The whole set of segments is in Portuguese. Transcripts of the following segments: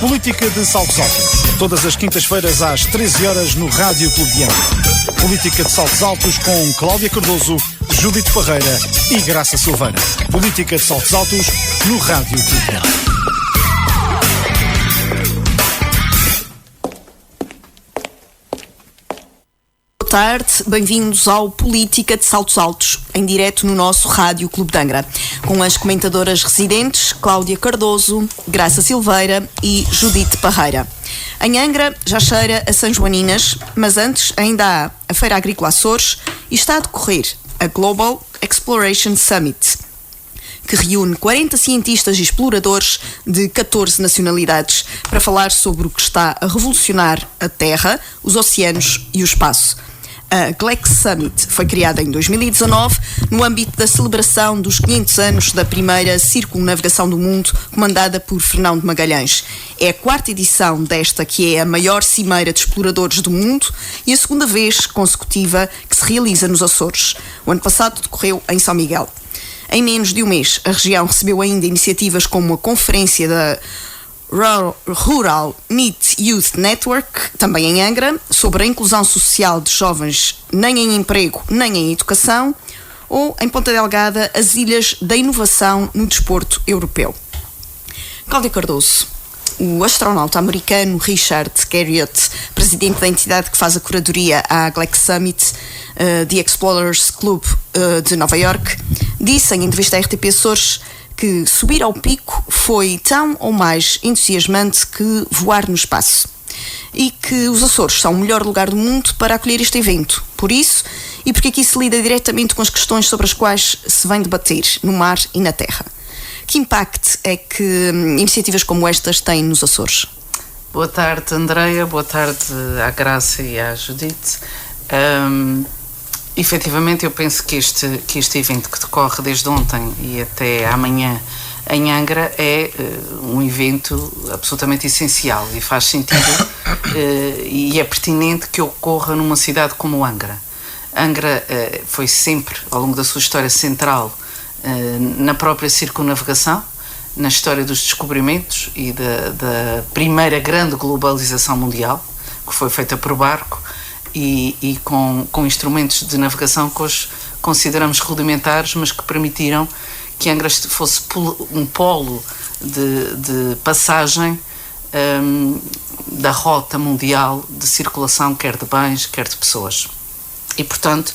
Política de Saltos Altos. Todas as quintas-feiras às 13 horas no Rádio Clube de Angra. Política de Saltos Altos com Cláudia Cardoso, Judite Parreira e Graça Silveira. Política de Saltos Altos no Rádio Clube de Angra. Boa tarde, bem-vindos ao Política de Saltos Altos, em direto no nosso Rádio Clube de Angra, com as comentadoras residentes Cláudia Cardoso, Graça Silveira e Judite Parreira. Em Angra já cheira a São Joaninas, mas antes ainda há a Feira Agrícola Açores e está a decorrer a Global Exploration Summit, que reúne 40 cientistas e exploradores de 14 nacionalidades para falar sobre o que está a revolucionar a Terra, os oceanos e o espaço. A GLEX Summit foi criada em 2019 no âmbito da celebração dos 500 anos da primeira circunnavegação do mundo, comandada por Fernão de Magalhães. É a quarta edição desta, que é a maior cimeira de exploradores do mundo e a segunda vez consecutiva que se realiza nos Açores. O ano passado decorreu em São Miguel. Em menos de um mês, a região recebeu ainda iniciativas como a conferência da Rural Meet Youth Network, também em Angra, sobre a inclusão social de jovens nem em emprego nem em educação, ou em Ponta Delgada, as Ilhas da Inovação no Desporto Europeu. Cláudia Cardoso, o astronauta americano Richard Garriott, presidente da entidade que faz a curadoria à GLEX Summit, The Explorers Club de Nova York, disse em entrevista à RTP Açores que subir ao pico foi tão ou mais entusiasmante que voar no espaço e que os Açores são o melhor lugar do mundo para acolher este evento. Por isso, e porque aqui se lida diretamente com as questões sobre as quais se vem debater no mar e na terra. Que impacto é que iniciativas como estas têm nos Açores? Boa tarde, Andreia. Boa tarde à Graça e à Judite. Efetivamente, eu penso que este evento que decorre desde ontem e até amanhã em Angra é um evento absolutamente essencial e faz sentido e é pertinente que ocorra numa cidade como Angra. Angra foi sempre, ao longo da sua história, central na própria circunnavegação, na história dos descobrimentos e da primeira grande globalização mundial, que foi feita por barco, e com instrumentos de navegação que hoje consideramos rudimentares, mas que permitiram que Angra fosse um polo de passagem da rota mundial de circulação, quer de bens, quer de pessoas. E, portanto,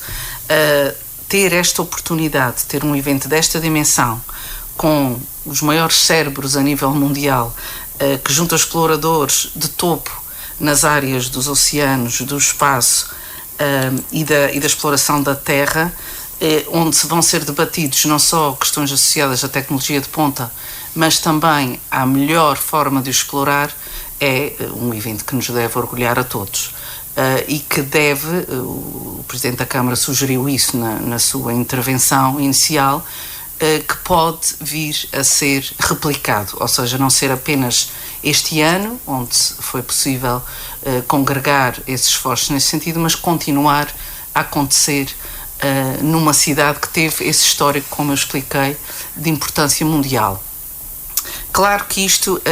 ter esta oportunidade, ter um evento desta dimensão, com os maiores cérebros a nível mundial, que junta exploradores de topo nas áreas dos oceanos, do espaço e da exploração da Terra, onde se vão ser debatidos não só questões associadas à tecnologia de ponta, mas também à melhor forma de explorar, é um evento que nos deve orgulhar a todos. E que deve, o Presidente da Câmara sugeriu isso na sua intervenção inicial, que pode vir a ser replicado, ou seja, não ser apenas este ano, onde foi possível congregar esses esforços nesse sentido, mas continuar a acontecer numa cidade que teve esse histórico, como eu expliquei, de importância mundial. Claro que isto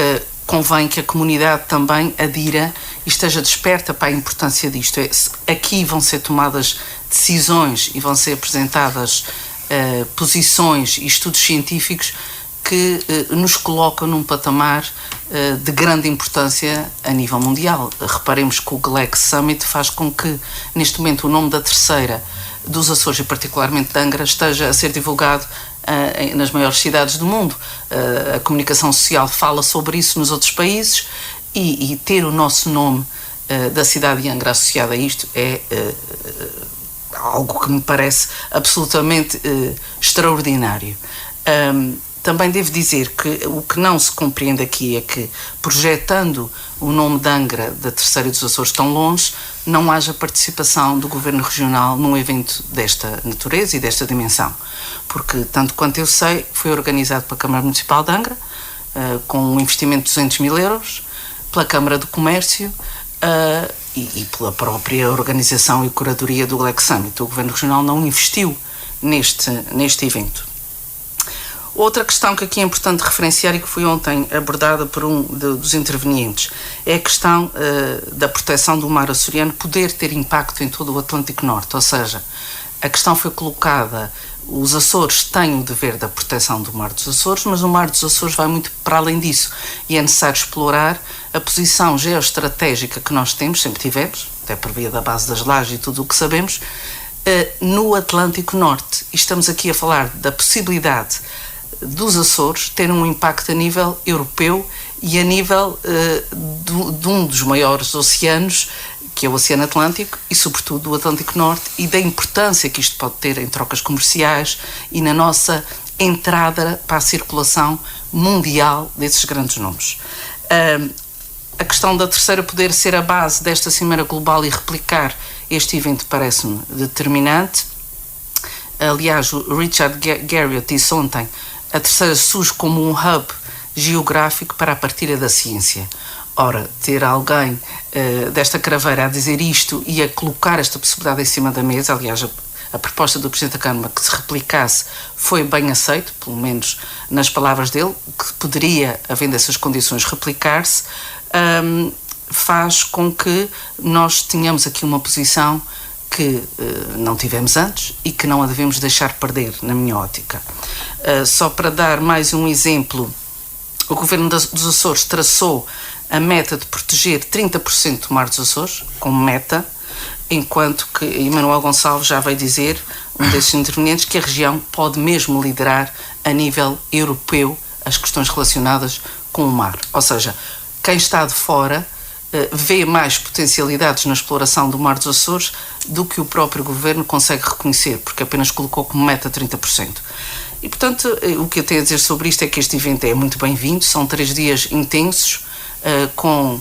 convém que a comunidade também adira e esteja desperta para a importância disto. Aqui vão ser tomadas decisões e vão ser apresentadas posições e estudos científicos que nos colocam num patamar de grande importância a nível mundial. Reparemos que o GLEX Summit faz com que, neste momento, o nome da terceira dos Açores, e particularmente de Angra, esteja a ser divulgado nas maiores cidades do mundo. A comunicação social fala sobre isso nos outros países e ter o nosso nome da cidade de Angra associado a isto é algo que me parece absolutamente extraordinário. Também devo dizer que o que não se compreende aqui é que, projetando o nome de Angra, da Terceira dos Açores, tão longe, não haja participação do Governo Regional num evento desta natureza e desta dimensão. Porque, tanto quanto eu sei, foi organizado pela Câmara Municipal de Angra, com um investimento de 200 mil euros, pela Câmara do Comércio e pela própria organização e curadoria do GLEX Summit. O Governo Regional não investiu neste evento. Outra questão que aqui é importante referenciar e que foi ontem abordada por um dos intervenientes é a questão da proteção do mar açoriano poder ter impacto em todo o Atlântico Norte, ou seja, a questão foi colocada, os Açores têm o dever da proteção do Mar dos Açores, mas o Mar dos Açores vai muito para além disso e é necessário explorar a posição geoestratégica que nós temos, sempre tivemos, até por via da base das lajes e tudo o que sabemos, no Atlântico Norte. E estamos aqui a falar da possibilidade dos Açores terem um impacto a nível europeu e a nível de um dos maiores oceanos, que é o Oceano Atlântico, e sobretudo do Atlântico Norte, e da importância que isto pode ter em trocas comerciais e na nossa entrada para a circulação mundial desses grandes nomes. A questão da terceira poder ser a base desta Cimeira Global e replicar este evento parece-me determinante. Aliás, o Richard Garriott disse ontem, a terceira surge como um hub geográfico para a partilha da ciência. Ora, ter alguém desta craveira a dizer isto e a colocar esta possibilidade em cima da mesa, aliás, a proposta do Presidente da Câmara que se replicasse foi bem aceito, pelo menos nas palavras dele, que poderia, havendo essas condições, replicar-se, faz com que nós tenhamos aqui uma posição que não tivemos antes e que não a devemos deixar perder, na minha ótica. Só para dar mais um exemplo, o Governo dos Açores traçou a meta de proteger 30% do Mar dos Açores, como meta, enquanto que Emanuel Gonçalves já veio dizer, um desses intervenientes, que a região pode mesmo liderar a nível europeu as questões relacionadas com o mar. Ou seja, quem está de fora vê mais potencialidades na exploração do Mar dos Açores do que o próprio Governo consegue reconhecer, porque apenas colocou como meta 30%. E, portanto, o que eu tenho a dizer sobre isto é que este evento é muito bem-vindo, são 3 dias intensos, com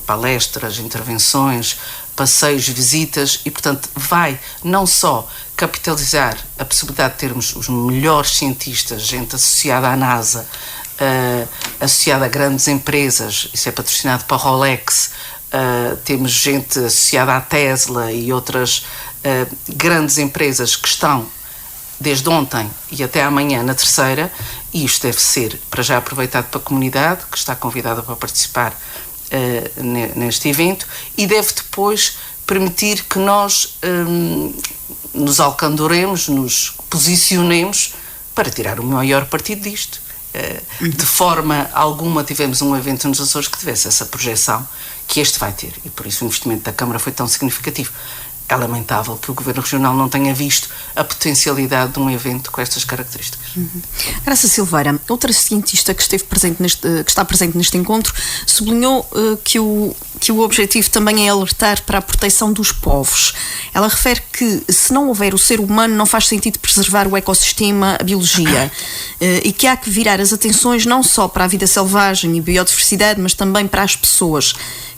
palestras, intervenções, passeios, visitas e, portanto, vai não só capitalizar a possibilidade de termos os melhores cientistas, gente associada à NASA, associada a grandes empresas, isso é patrocinado para a Rolex, temos gente associada à Tesla e outras grandes empresas que estão desde ontem e até amanhã na terceira, e isto deve ser para já aproveitado para a comunidade, que está convidada para participar neste evento, e deve depois permitir que nós nos alcandoremos, nos posicionemos para tirar o maior partido disto. De forma alguma tivemos um evento nos Açores que tivesse essa projeção que este vai ter, e por isso o investimento da Câmara foi tão significativo. É lamentável que o Governo Regional não tenha visto a potencialidade de um evento com estas características. Graça Silveira, outra cientista que está presente neste encontro, sublinhou que o objetivo também é alertar para a proteção dos povos. Ela refere que, se não houver o ser humano, não faz sentido preservar o ecossistema, a biologia, e que há que virar as atenções não só para a vida selvagem e biodiversidade, mas também para as pessoas,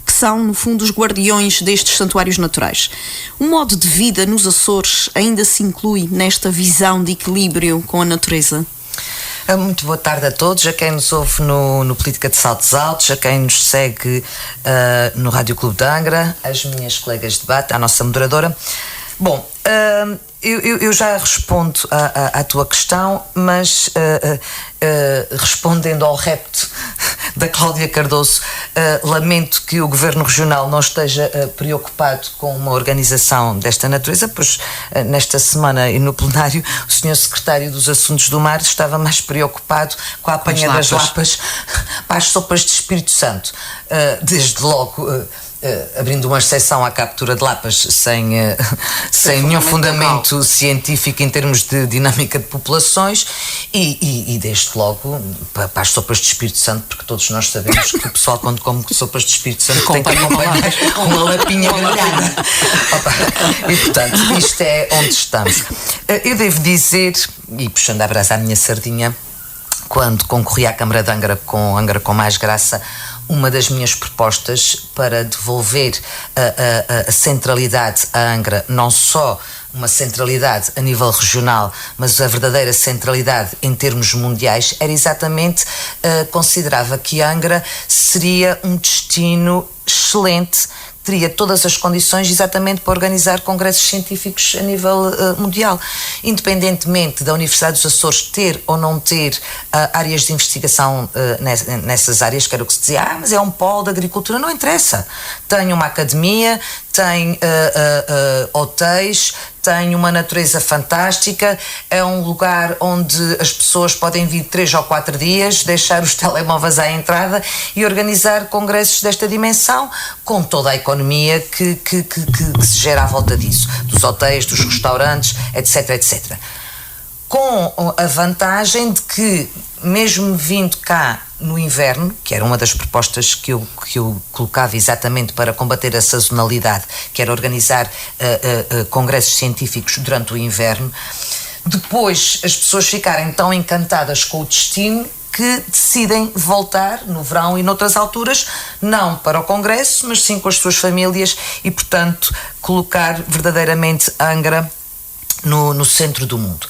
que são, no fundo, os guardiões destes santuários naturais. O modo de vida nos Açores ainda se inclui nesta visão de equilíbrio com a natureza? Muito boa tarde a todos, a quem nos ouve no Política de Saltos Altos, a quem nos segue no Rádio Clube de Angra, as minhas colegas de debate, a nossa moderadora. Bom, eu já respondo à tua questão, mas respondendo ao repto da Cláudia Cardoso, lamento que o Governo Regional não esteja preocupado com uma organização desta natureza, pois nesta semana e no plenário o Sr. Secretário dos Assuntos do Mar estava mais preocupado com a apanha das lapas para as sopas de Espírito Santo. Desde logo abrindo uma exceção à captura de lapas sem nenhum fundamento científico em termos de dinâmica de populações e desde logo para as sopas de Espírito Santo, porque todos nós sabemos que o pessoal, quando come sopas de Espírito Santo, tem que acompanhar com uma lapinha grelhada. E portanto, isto é onde estamos. Eu devo dizer, e puxando a brasa à minha sardinha, quando concorri à Câmara de Angra com Angra com Mais Graça, uma das minhas propostas para devolver a centralidade a Angra, não só uma centralidade a nível regional, mas a verdadeira centralidade em termos mundiais, era exatamente, considerava que Angra seria um destino excelente teria todas as condições exatamente para organizar congressos científicos a nível mundial, independentemente da Universidade dos Açores ter ou não ter áreas de investigação nessas áreas, que era o que se dizia, mas é um polo de agricultura, não interessa. Tem uma academia, tem hotéis, tem uma natureza fantástica, é um lugar onde as pessoas podem vir 3 ou 4 dias, deixar os telemóveis à entrada e organizar congressos desta dimensão, com toda a economia que se gera à volta disso, dos hotéis, dos restaurantes, etc, etc. Com a vantagem de que, mesmo vindo cá no inverno, que era uma das propostas que eu colocava exatamente para combater a sazonalidade, que era organizar congressos científicos durante o inverno, depois as pessoas ficarem tão encantadas com o destino que decidem voltar no verão e noutras alturas, não para o congresso, mas sim com as suas famílias e, portanto, colocar verdadeiramente Angra no centro do mundo.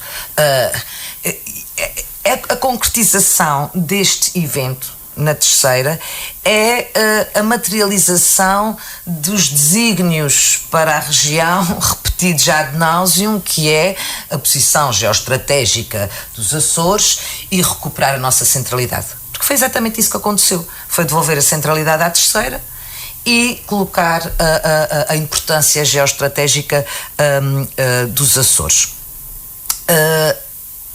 A concretização deste evento, na terceira, é a materialização dos desígnios para a região, repetidos ad nauseam, que é a posição geoestratégica dos Açores e recuperar a nossa centralidade. Porque foi exatamente isso que aconteceu. Foi devolver a centralidade à terceira e colocar a importância geoestratégica dos Açores.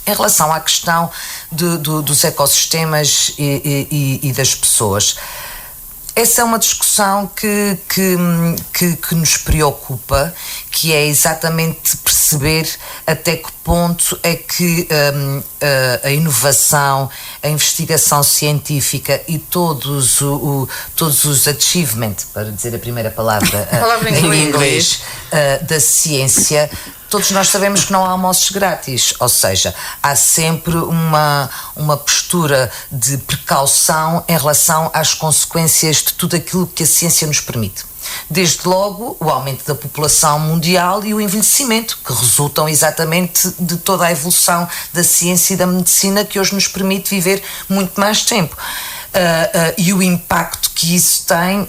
Em relação à questão dos ecossistemas e das pessoas, essa é uma discussão que nos preocupa, que é exatamente perceber até que ponto é que a inovação, a investigação científica e todos os achievements, para dizer a primeira palavra em inglês, da ciência. Todos nós sabemos que não há almoços grátis, ou seja, há sempre uma postura de precaução em relação às consequências de tudo aquilo que a ciência nos permite. Desde logo, o aumento da população mundial e o envelhecimento, que resultam exatamente de toda a evolução da ciência e da medicina que hoje nos permite viver muito mais tempo. E o impacto que isso tem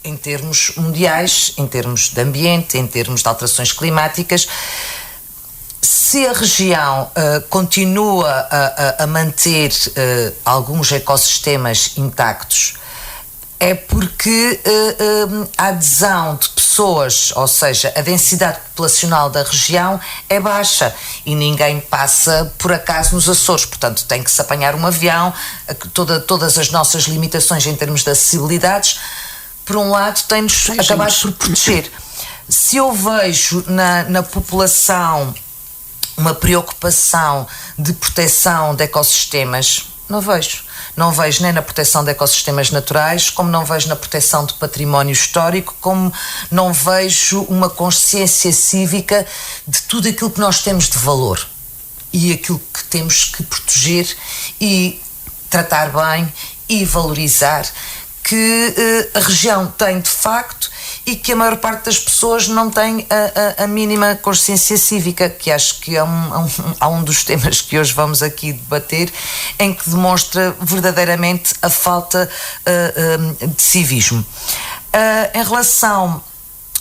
em termos mundiais, em termos de ambiente, em termos de alterações climáticas. Se a região continua a manter alguns ecossistemas intactos, é porque a adesão de pessoas, ou seja, a densidade populacional da região é baixa e ninguém passa por acaso nos Açores, portanto tem que se apanhar um avião, todas as nossas limitações em termos de acessibilidades, por um lado, tem-nos acabado por proteger. Se eu vejo na população uma preocupação de proteção de ecossistemas, não vejo. Não vejo nem na proteção de ecossistemas naturais, como não vejo na proteção de património histórico, como não vejo uma consciência cívica de tudo aquilo que nós temos de valor e aquilo que temos que proteger e tratar bem e valorizar, que a região tem de facto e que a maior parte das pessoas não tem a mínima consciência cívica, que acho que é um dos temas que hoje vamos aqui debater, em que demonstra verdadeiramente a falta de civismo. Em relação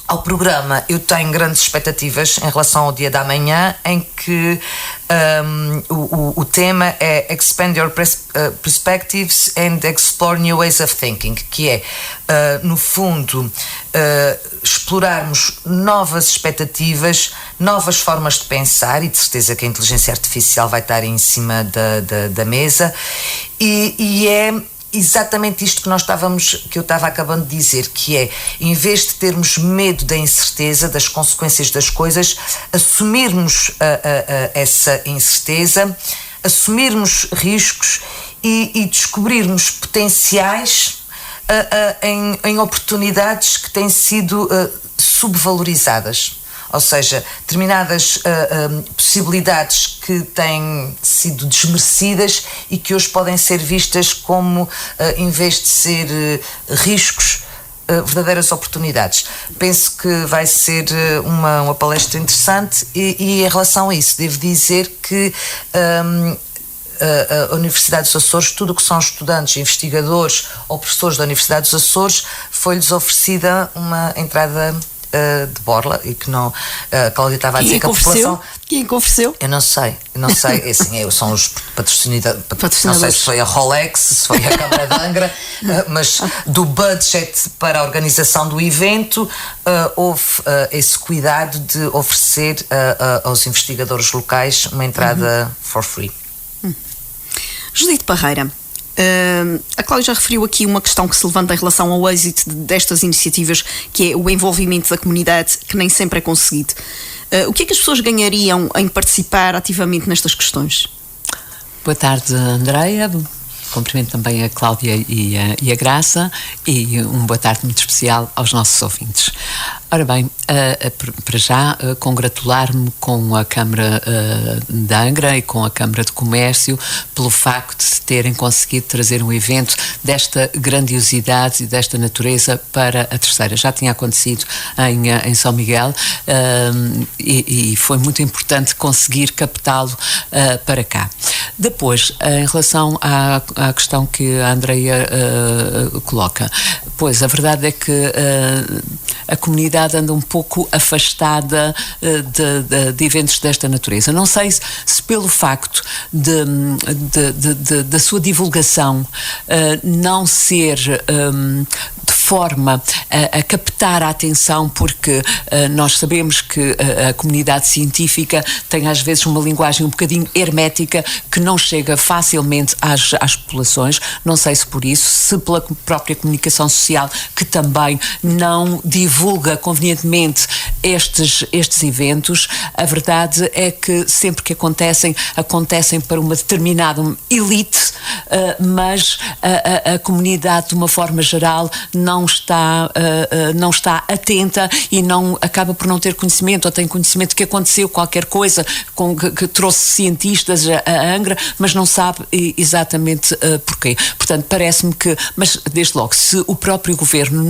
ao programa, eu tenho grandes expectativas em relação ao dia da manhã, em que o tema é Expand Your Perspectives and Explore New Ways of Thinking, que é, no fundo, explorarmos novas expectativas, novas formas de pensar, e de certeza que a inteligência artificial vai estar em cima da mesa, e é exatamente isto que eu estava acabando de dizer, que é, em vez de termos medo da incerteza, das consequências das coisas, assumirmos essa incerteza, assumirmos riscos e descobrirmos potenciais em oportunidades que têm sido subvalorizadas. Ou seja, determinadas possibilidades que têm sido desmerecidas e que hoje podem ser vistas como, em vez de ser riscos, verdadeiras oportunidades. Penso que vai ser uma palestra interessante e em relação a isso devo dizer que a Universidade dos Açores, tudo o que são estudantes, investigadores ou professores da Universidade dos Açores, foi-lhes oferecida uma entrada de borla e que não. A Cláudia estava a dizer que a população. Quem ofereceu? Eu não sei. Assim, são os patrocinadores. Não sei se foi a Rolex, se foi a Câmara de Angra, mas do budget para a organização do evento houve esse cuidado de oferecer aos investigadores locais uma entrada for free. Judite Parreira, a Cláudia já referiu aqui uma questão que se levanta em relação ao êxito destas iniciativas, que é o envolvimento da comunidade, que nem sempre é conseguido. O que é que as pessoas ganhariam em participar ativamente nestas questões? Boa tarde, Andreia. Cumprimento também a Cláudia e a Graça, e boa tarde muito especial aos nossos ouvintes. Ora bem, para já congratular-me com a Câmara de Angra e com a Câmara de Comércio pelo facto de terem conseguido trazer um evento desta grandiosidade e desta natureza para a Terceira. Já tinha acontecido em São Miguel e foi muito importante conseguir captá-lo para cá. Depois, em relação à questão que a Andreia coloca, pois a verdade é que a comunidade anda um pouco afastada de eventos desta natureza. Não sei se pelo facto da sua divulgação não ser de forma a captar a atenção, porque nós sabemos que a comunidade científica tem às vezes uma linguagem um bocadinho hermética que não chega facilmente às populações. Não sei se por isso, se pela própria comunicação social, que também não divulga convenientemente estes eventos. A verdade é que sempre que acontecem para uma determinada elite, mas a comunidade, de uma forma geral, não está atenta e acaba por não ter conhecimento, ou tem conhecimento que aconteceu qualquer coisa que trouxe cientistas a Angra, mas não sabe exatamente porquê. Portanto, parece-me que, mas desde logo, se o próprio governo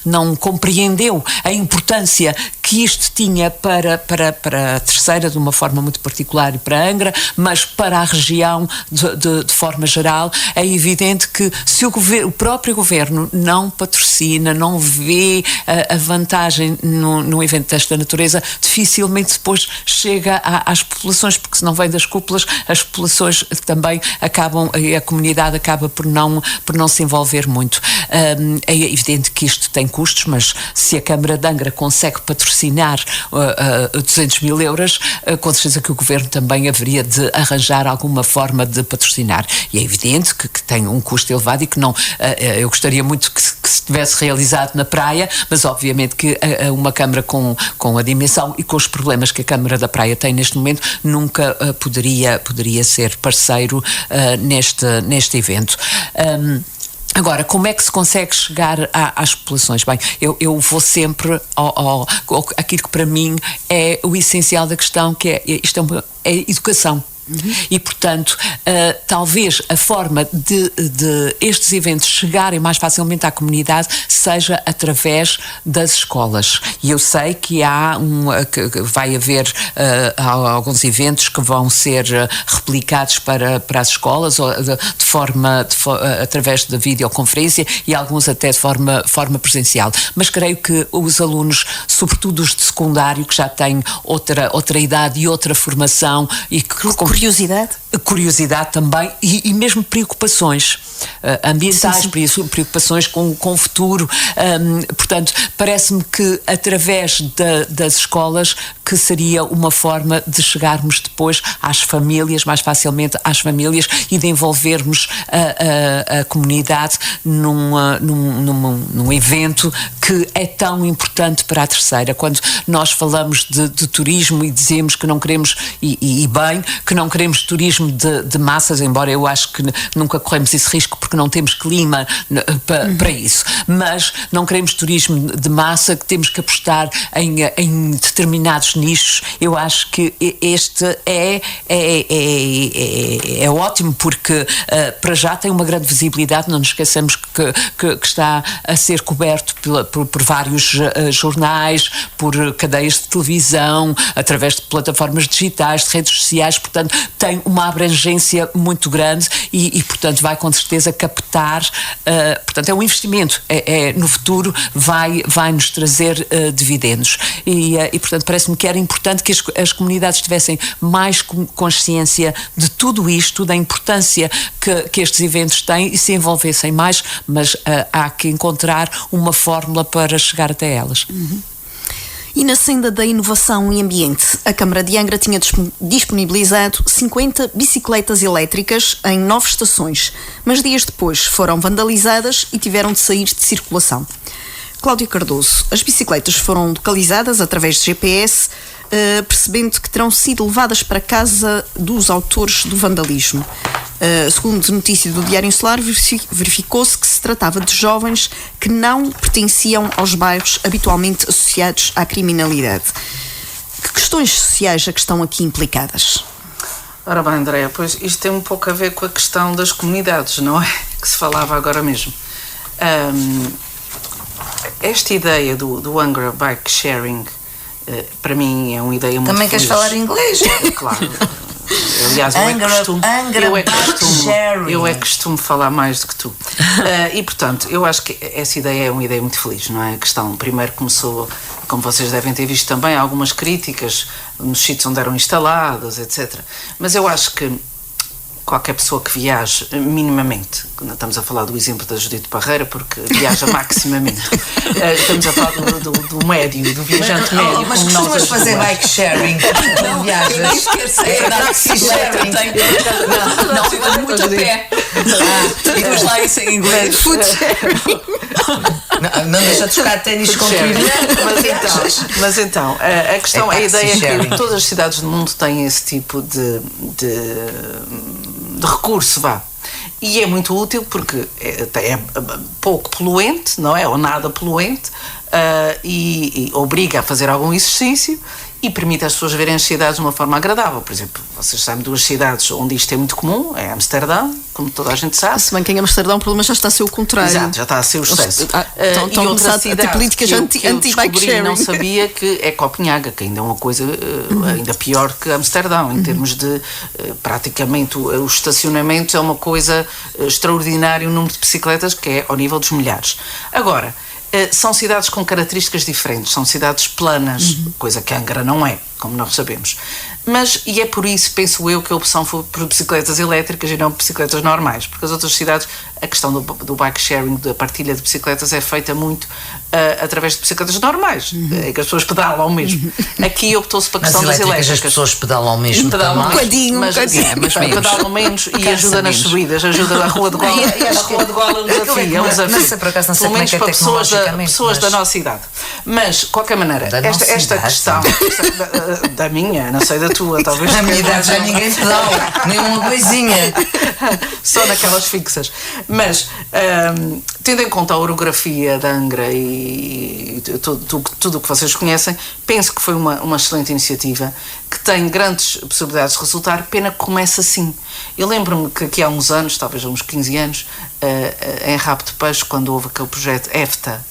não compreendeu a importância que isto tinha para a Terceira, de uma forma muito particular, e para Angra, mas para a região de forma geral, é evidente que se o próprio governo não patrocina, não vê a vantagem num evento desta natureza, dificilmente depois chega às populações, porque se não vem das cúpulas, as populações também acabam, a comunidade acaba por não se envolver muito. É evidente que isto tem custos, mas se a Câmara de Angra consegue patrocinar 200 mil euros, com certeza que o governo também haveria de arranjar alguma forma de patrocinar. E é evidente que tem um custo elevado e que não. Eu gostaria muito que se tivesse realizado na Praia, mas obviamente que uma Câmara com a dimensão e com os problemas que a Câmara da Praia tem neste momento nunca poderia ser parceiro neste evento. Agora, como é que se consegue chegar às populações? Bem, eu vou sempre aquilo que para mim é o essencial da questão, que é educação. E, portanto, talvez a forma de estes eventos chegarem mais facilmente à comunidade seja através das escolas. E eu sei que que vai haver alguns eventos que vão ser replicados para as escolas, ou através da videoconferência, e alguns até de forma presencial. Mas creio que os alunos, sobretudo os de secundário, que já têm outra idade e outra formação, e que curiosidade também, e mesmo preocupações ambientais, sim. Preocupações com o futuro. Portanto, parece-me que através das escolas que seria uma forma de chegarmos depois às famílias, mais facilmente às famílias, e de envolvermos a comunidade num evento que é tão importante para a Terceira. Quando nós falamos de turismo e dizemos que não queremos, e bem, que não queremos turismo de massas, embora eu acho que nunca corremos esse risco, risco, porque não temos clima para isso. Mas não queremos turismo de massa, que temos que apostar em determinados nichos. Eu acho que este é ótimo, porque para já tem uma grande visibilidade. Não nos esqueçamos que está a ser coberto por vários jornais, por cadeias de televisão, através de plataformas digitais, de redes sociais. Portanto, tem uma abrangência muito grande e portanto, vai com certeza captar. Portanto, é um investimento. No futuro vai nos trazer dividendos. E portanto, parece-me que era importante que as comunidades tivessem mais consciência de tudo isto, da importância que estes eventos têm, e se envolvessem mais, mas há que encontrar uma fórmula para chegar até elas. E na senda da inovação e ambiente, a Câmara de Angra tinha disponibilizado 50 bicicletas elétricas em 9 estações, mas dias depois foram vandalizadas e tiveram de sair de circulação. Cláudia Cardoso, as bicicletas foram localizadas através de GPS, percebendo que terão sido levadas para casa dos autores do vandalismo. Segundo notícia do Diário Insular, verificou-se que se tratava de jovens que não pertenciam aos bairros habitualmente associados à criminalidade. Que questões sociais é que estão aqui implicadas? Ora bem, Andréa, pois isto tem um pouco a ver com a questão das comunidades, não é? Que se falava agora mesmo. Esta ideia do Angra Bike Sharing, para mim, é uma ideia muito Também feliz. Queres falar inglês? Claro. Aliás, eu é costume falar mais do que tu. E, portanto, eu acho que essa ideia é uma ideia muito feliz, não é? A questão, primeiro começou, como vocês devem ter visto também, algumas críticas nos sítios onde eram instaladas, etc. Mas eu acho que qualquer pessoa que viaje minimamente, estamos a falar do exemplo da Judite Parreira, porque viaja maximamente, estamos a falar do médio, do viajante médio. Mas como costumas nós fazer bike sharing quando viajas? Eu nem sequer sei taxi sharing. Não, muito a pé. E depois lá isso em inglês. Food sharing. Não deixa de jogar ténis com Mas então, a questão, a ideia é que todas as cidades do mundo têm esse tipo de recurso, vá. E é muito útil porque é pouco poluente, não é? Ou nada poluente, e obriga a fazer algum exercício e permite às pessoas verem as cidades de uma forma agradável. Por exemplo, vocês sabem duas cidades onde isto é muito comum, é Amsterdão, como toda a gente sabe. Se bem que em Amsterdão o problema já está a ser o contrário. Exato, já está a ser o sucesso. Estão a começar a ter políticas anti-bike sharing. Não sabia que é Copenhaga, que ainda é uma coisa ainda pior que Amsterdão, em termos de praticamente o estacionamento é uma coisa extraordinária, o número de bicicletas que é ao nível dos milhares. Agora, são cidades com características diferentes, são cidades planas, coisa que Angra não é, como nós sabemos. E é por isso, penso eu, que a opção foi por bicicletas elétricas e não por bicicletas normais, porque as outras cidades, a questão do bike sharing, da partilha de bicicletas, é feita muito através de bicicletas normais, em que as pessoas pedalam mesmo. Aqui optou-se para a questão das elétricas. As pessoas pedalam mesmo pedalam também. mas pedalam menos e ajuda nas subidas, ajuda na Rua de Gola. A Rua de Gola é um desafio. Não sei, por acaso, não sei como é que é pessoas da nossa idade. Mas, de qualquer maneira, esta questão da minha, não sei da tua, talvez. Na minha idade já ninguém pedala, nem uma coisinha. Só naquelas fixas. Mas, tendo em conta a orografia da Angra e tudo o que vocês conhecem, penso que foi uma excelente iniciativa, que tem grandes possibilidades de resultar. Pena que começa assim. Eu lembro-me que aqui há uns anos, talvez há uns 15 anos, em Rabo de Peixe, quando houve aquele projeto EFTA,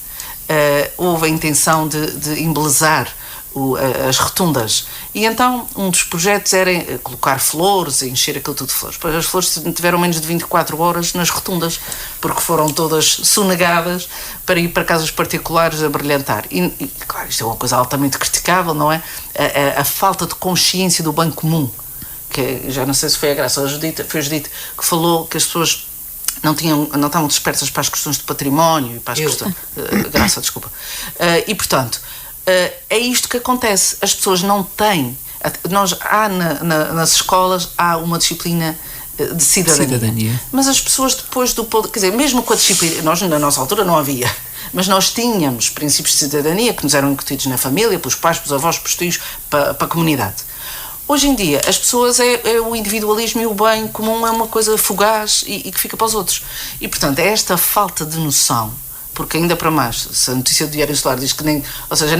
houve a intenção de embelezar as rotundas. E então um dos projetos era colocar flores, encher aquilo tudo de flores. Pois as flores tiveram menos de 24 horas nas rotundas, porque foram todas sonegadas para ir para casas particulares a brilhantar. E claro, isto é uma coisa altamente criticável, não é? A falta de consciência do bem comum, que já não sei se foi a Graça ou a Judite, foi a Judite que falou que as pessoas não estavam despertas para as questões de património e para as questões... Graça, desculpa. E portanto, é isto que acontece. As pessoas não têm... nas escolas há uma disciplina de cidadania. Mas as pessoas depois quer dizer, mesmo com a disciplina... Nós, na nossa altura, não havia. Mas nós tínhamos princípios de cidadania que nos eram incutidos na família, pelos pais, pelos avós, pelos tios, para a comunidade. Hoje em dia, as pessoas é o individualismo e o bem comum é uma coisa fugaz e que fica para os outros. E, portanto, é esta falta de noção, porque ainda para mais, se a notícia do Diário Insular diz que nem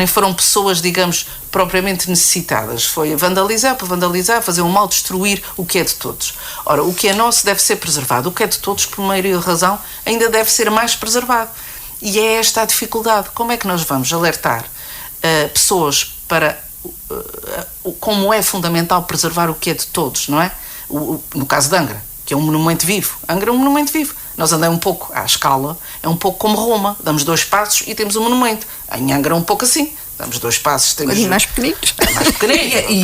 foram pessoas, digamos, propriamente necessitadas, foi vandalizar, fazer um mal, destruir o que é de todos. Ora, o que é nosso deve ser preservado, o que é de todos, por maioria de razão, ainda deve ser mais preservado. E é esta a dificuldade. Como é que nós vamos alertar pessoas para como é fundamental preservar o que é de todos, não é? No caso de Angra, que é um monumento vivo. Angra é um monumento vivo. Nós andamos um pouco à escala, é um pouco como Roma. Damos 2 passos e temos um monumento. Em Angra é um pouco assim. Damos 2 passos, temos... mais pequeninos. Mais pequenino. E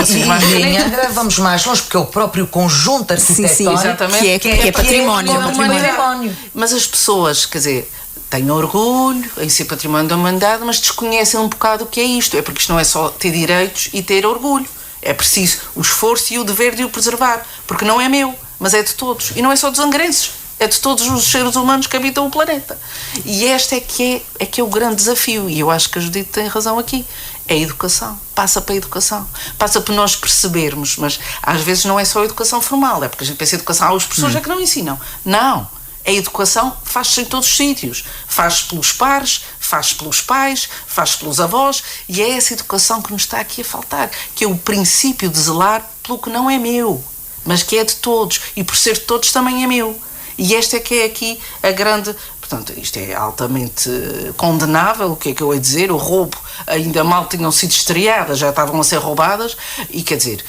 em Angra vamos mais longe, porque é o próprio conjunto arquitetónico exatamente, que é património. Mas as pessoas, quer dizer, têm orgulho em ser património da humanidade, mas desconhecem um bocado o que é isto. É porque isto não é só ter direitos e ter orgulho. É preciso o esforço e o dever de o preservar, porque não é meu, mas é de todos. E não é só dos angrenses, é de todos os seres humanos que habitam o planeta. E este é que é o grande desafio, e eu acho que a Judite tem razão aqui. É a educação, passa para a educação, passa por nós percebermos, mas às vezes não é só a educação formal, é porque a gente pensa em educação, os professores é que não ensinam. Não. A educação faz-se em todos os sítios. Faz-se pelos pares, faz-se pelos pais, faz-se pelos avós, e é essa educação que nos está aqui a faltar, que é o princípio de zelar pelo que não é meu, mas que é de todos, e por ser de todos também é meu. E esta é que é aqui a grande... Portanto, isto é altamente condenável, o que é que eu ia dizer? O roubo, ainda mal tinham sido estreadas, já estavam a ser roubadas, e quer dizer...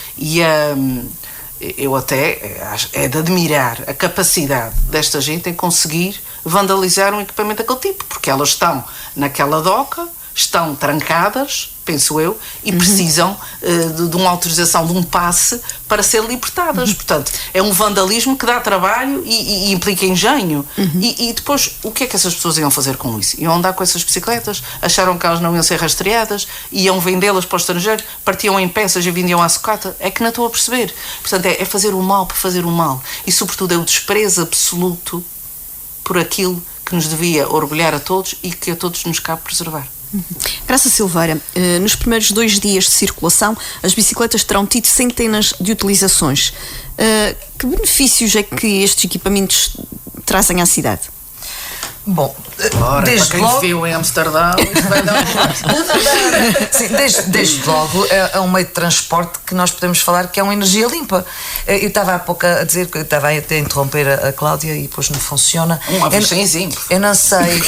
Eu até é de admirar a capacidade desta gente em conseguir vandalizar um equipamento daquele tipo, porque elas estão naquela doca, estão trancadas, penso eu, e precisam de uma autorização, de um passe para ser libertadas. Portanto, é um vandalismo que dá trabalho e implica engenho. E depois, o que é que essas pessoas iam fazer com isso? Iam andar com essas bicicletas? Acharam que elas não iam ser rastreadas? Iam vendê-las para o estrangeiro? Partiam em peças e vendiam à sucata? É que não estou a perceber. Portanto, é fazer o mal por fazer o mal. E, sobretudo, é o desprezo absoluto por aquilo que nos devia orgulhar a todos e que a todos nos cabe preservar. Graça Silveira, nos primeiros 2 dias de circulação, as bicicletas terão tido centenas de utilizações. Que benefícios é que estes equipamentos trazem à cidade? Bom, desde para quem logo... viu em Amsterdão, isso vai dar Sim, desde logo é um meio de transporte que nós podemos falar que é uma energia limpa. Eu estava há pouco a dizer que eu estava a interromper a Cláudia e depois não funciona. Eu não sei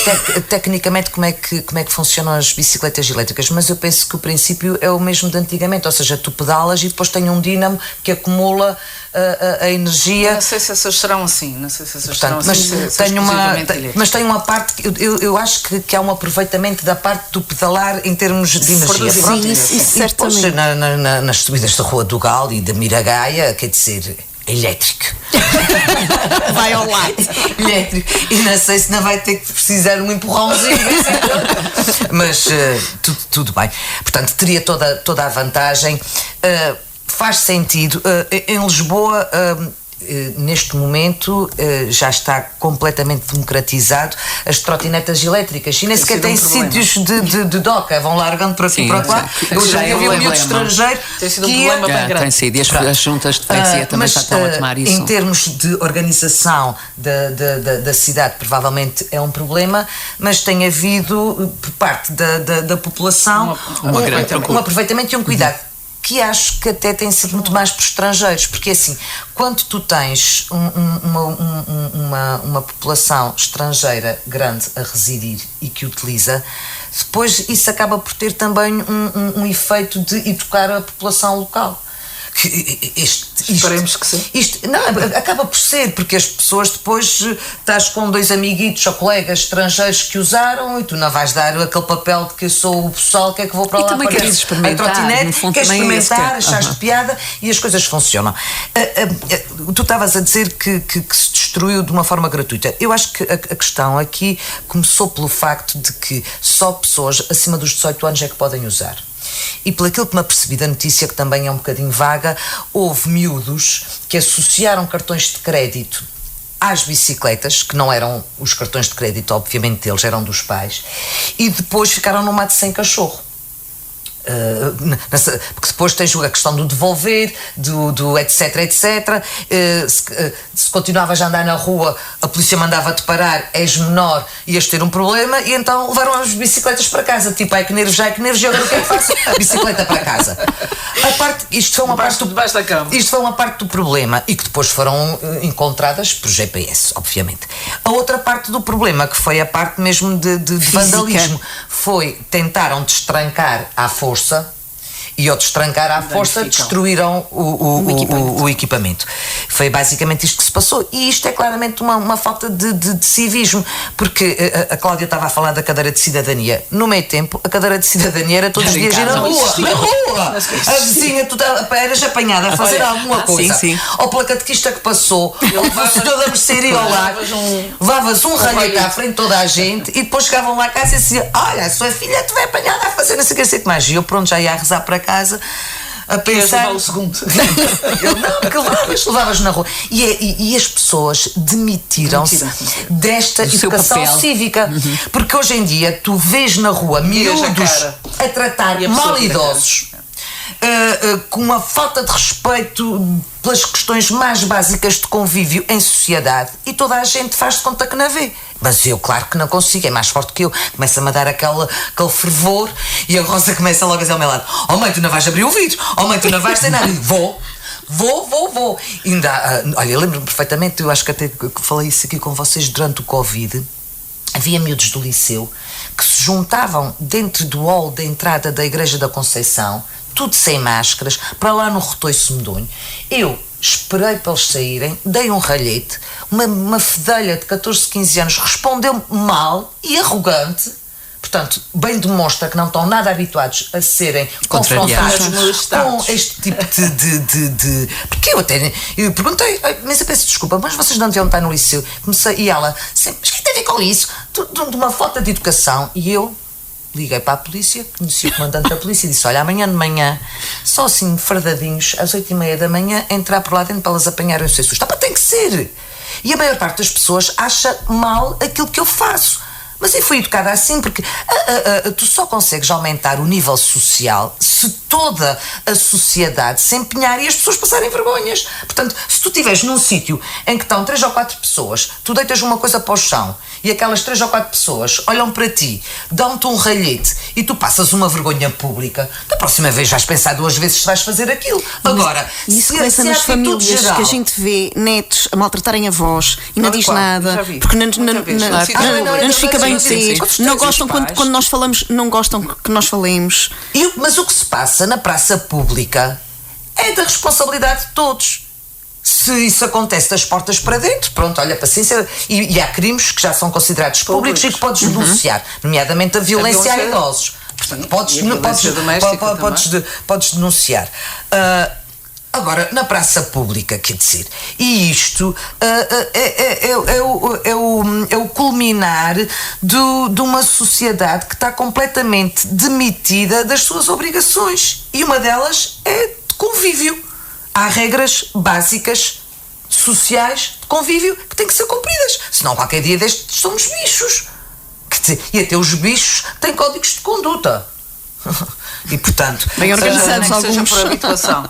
tecnicamente como é que funcionam as bicicletas elétricas, mas eu penso que o princípio é o mesmo de antigamente, ou seja, tu pedalas e depois tem um dínamo que acumula a energia. Não sei se essas serão assim, mas tem uma parte que eu acho que há um aproveitamento da parte do pedalar em termos de energia. Sim, isso certamente. Depois, nas subidas da Rua do Gal e da Miragaia, quer dizer, elétrico. Vai ao lado. Elétrico. E não sei se não vai ter que precisar um empurrãozinho. Mas tudo bem. Portanto, teria toda a vantagem. Faz sentido. Em Lisboa, neste momento, já está completamente democratizado as trotinetas elétricas. E nem sequer têm sítios de doca. Vão largando para aqui e para lá. Eu já vi um miúdo estrangeiro. Tem sido um problema bem grande. Tem sido. E as juntas de freguesia também já estão a tomar isso. Em termos de organização da cidade, provavelmente é um problema, mas tem havido, por parte da população, um aproveitamento e um cuidado. Que acho que até tem sido muito mais por estrangeiros, porque assim, quando tu tens uma população estrangeira grande a residir e que utiliza, depois isso acaba por ter também um efeito de educar a população local. Esperemos que sim. Acaba por ser, porque as pessoas depois estás com 2 amiguitos ou colegas estrangeiros que usaram e tu não vais dar aquele papel de que eu sou o pessoal, que é que vou para lá também queres experimentar, queres experimentar, achaste piada e as coisas funcionam. Tu estavas a dizer que se destruiu de uma forma gratuita. Eu acho que a questão aqui começou pelo facto de que só pessoas acima dos 18 anos é que podem usar. E pelo aquilo que me apercebi da notícia, que também é um bocadinho vaga, houve miúdos que associaram cartões de crédito às bicicletas, que não eram os cartões de crédito, obviamente, deles, eram dos pais, e depois ficaram no mato sem cachorro. Porque depois tens a questão do devolver, do etc, etc. Se continuavas a andar na rua, a polícia mandava-te parar, és menor, ias ter um problema, e então levaram as bicicletas para casa. Tipo, ai que nervos, e agora o que é que faço? A bicicleta para casa. Isto foi uma parte do problema, e que depois foram encontradas por GPS, obviamente. A outra parte do problema, que foi a parte mesmo de vandalismo, foi tentaram destrancar à força, e ao destrancar à força destruíram o equipamento. Foi basicamente isto que se passou, e isto é claramente uma falta de civismo, porque a Cláudia estava a falar da cadeira de cidadania. No meio tempo, a cadeira de cidadania era todos os dias ir na rua. A vizinha, tu eras apanhada a fazer alguma coisa. Sim. Ou pela catequista que passou, o senhor da mercearia ao lado, levavas um ralhete à frente de toda a gente, e depois chegavam lá a casa e diziam: olha, a sua filha te vai apanhada a fazer não sei o que mais. E eu pronto, já ia a rezar para casa a pensar. O segundo. Eu não, que levavas na rua. E as pessoas demitiram-se desta educação cívica. Porque hoje em dia tu vês na rua miúdos a tratar mal idosos, com uma falta de respeito pelas questões mais básicas de convívio em sociedade, e toda a gente faz de conta que não vê. Mas eu, claro que não consigo, é mais forte que eu. Começa-me a dar aquele fervor, e a Rosa começa logo a dizer ao meu lado: oh mãe, tu não vais abrir o vidro, oh mãe, tu não vais ter nada. E vou. E ainda, olha, eu lembro-me perfeitamente, eu acho que até falei isso aqui com vocês durante o Covid. Havia miúdos do liceu que se juntavam dentro do hall da entrada da Igreja da Conceição, tudo sem máscaras, para lá no Retoiço Medonho. Eu esperei para eles saírem, dei um ralhete, uma fedelha de 14, 15 anos respondeu mal e arrogante. Portanto, bem demonstra que não estão nada habituados a serem confrontados com este tipo de... Porque eu perguntei: mas eu peço desculpa, mas vocês não deviam estar no liceu? E ela: sempre, mas o que tem a ver com isso? De uma falta de educação. E eu liguei para a polícia, conheci o comandante da polícia e disse: olha, amanhã de manhã, só assim fardadinhos, às 8h30 da manhã, entrar por lá dentro para elas apanharem o seu susto. Tem que ser! E a maior parte das pessoas acha mal aquilo que eu faço. Mas eu fui educada assim, porque tu só consegues aumentar o nível social se toda a sociedade se empenhar e as pessoas passarem vergonhas. Portanto, se tu estiveres num sítio em que estão 3 ou 4 pessoas, tu deitas uma coisa para o chão e aquelas 3 ou 4 pessoas olham para ti, dão-te um ralhete e tu passas uma vergonha pública, da próxima vez vais pensar 2 vezes se vais fazer aquilo. Agora, isso começa nas famílias geral, que a gente vê netos a maltratarem avós e não diz nada, porque não nos fica bem dizer, não gostam quando nós falamos, não gostam que nós falemos. Mas o que se passa na praça pública é da responsabilidade de todos. Se isso acontece das portas para dentro, pronto, olha, paciência. E há crimes que já são considerados públicos e que podes denunciar, nomeadamente a violência a idosos. Portanto, podes denunciar. Agora, na praça pública, quer dizer, e isto é o culminar de uma sociedade que está completamente demitida das suas obrigações. E uma delas é de convívio. Há regras básicas sociais de convívio que têm que ser cumpridas. Senão, qualquer dia destes somos bichos. E até os bichos têm códigos de conduta. E, portanto, bem organizados alguns. Seja por habituação.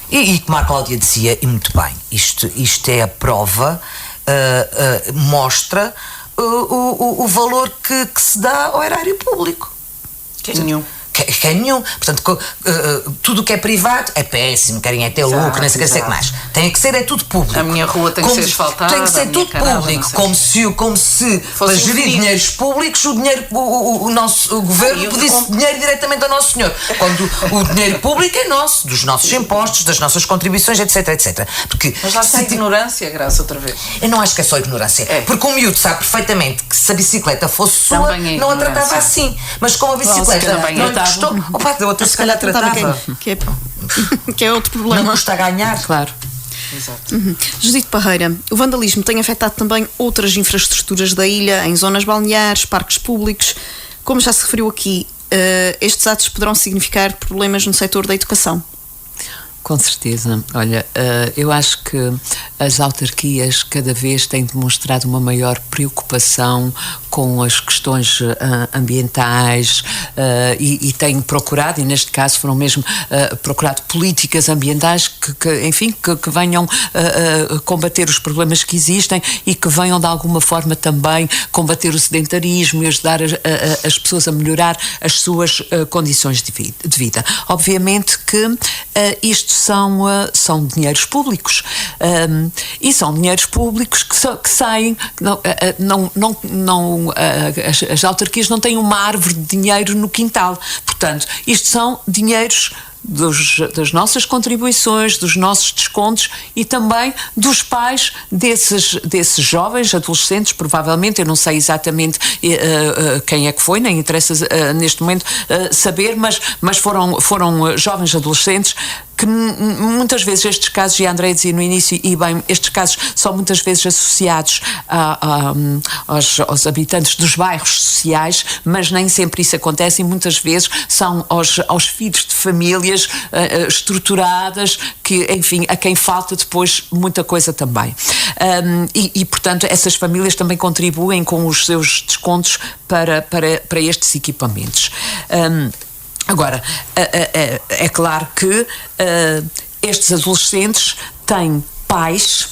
E como a Cláudia dizia, e muito bem, isto é a prova, mostra o valor que se dá ao erário público. Que é nenhum. Que é nenhum. Portanto, tudo o que é privado é péssimo, querem é ter lucro, nem sei o que mais. Tem que ser, é tudo público. A minha rua tem que ser asfaltada. Tem que ser tudo público, como se para gerir dinheiros públicos o governo pedisse dinheiro diretamente ao Nosso Senhor. Quando o dinheiro público é nosso, dos nossos impostos, das nossas contribuições, etc, etc. Mas lá está a ignorância, Graça, outra vez. Eu não acho que é só ignorância. Porque o miúdo sabe perfeitamente que se a bicicleta fosse sua, não a tratava assim. Mas como a bicicleta não gostou, a outra se calhar tratava. Que é outro problema. Não custa a ganhar. Claro. Exato. Judite Parreira, o vandalismo tem afetado também outras infraestruturas da ilha, em zonas balneares, parques públicos. Como já se referiu aqui, estes atos poderão significar problemas no setor da educação? Com certeza. Olha, eu acho que as autarquias cada vez têm demonstrado uma maior preocupação com as questões ambientais e têm procurado, e neste caso foram mesmo procurado políticas ambientais que venham combater os problemas que existem e que venham de alguma forma também combater o sedentarismo e ajudar as pessoas a melhorar as suas condições de vida. Obviamente que isto são dinheiros públicos e são dinheiros públicos que saem, as autarquias não têm uma árvore de dinheiro no quintal, portanto, isto são dinheiros das nossas contribuições, dos nossos descontos e também dos pais desses jovens, adolescentes, provavelmente, eu não sei exatamente quem é que foi, nem interessa neste momento saber, mas foram jovens adolescentes que muitas vezes estes casos, e a Andréia dizia no início, e bem, estes casos são muitas vezes associados aos habitantes dos bairros sociais, mas nem sempre isso acontece, e muitas vezes são aos filhos de famílias estruturadas, que, enfim, a quem falta depois muita coisa também. Portanto, essas famílias também contribuem com os seus descontos para estes equipamentos. Agora, é claro que estes adolescentes têm pais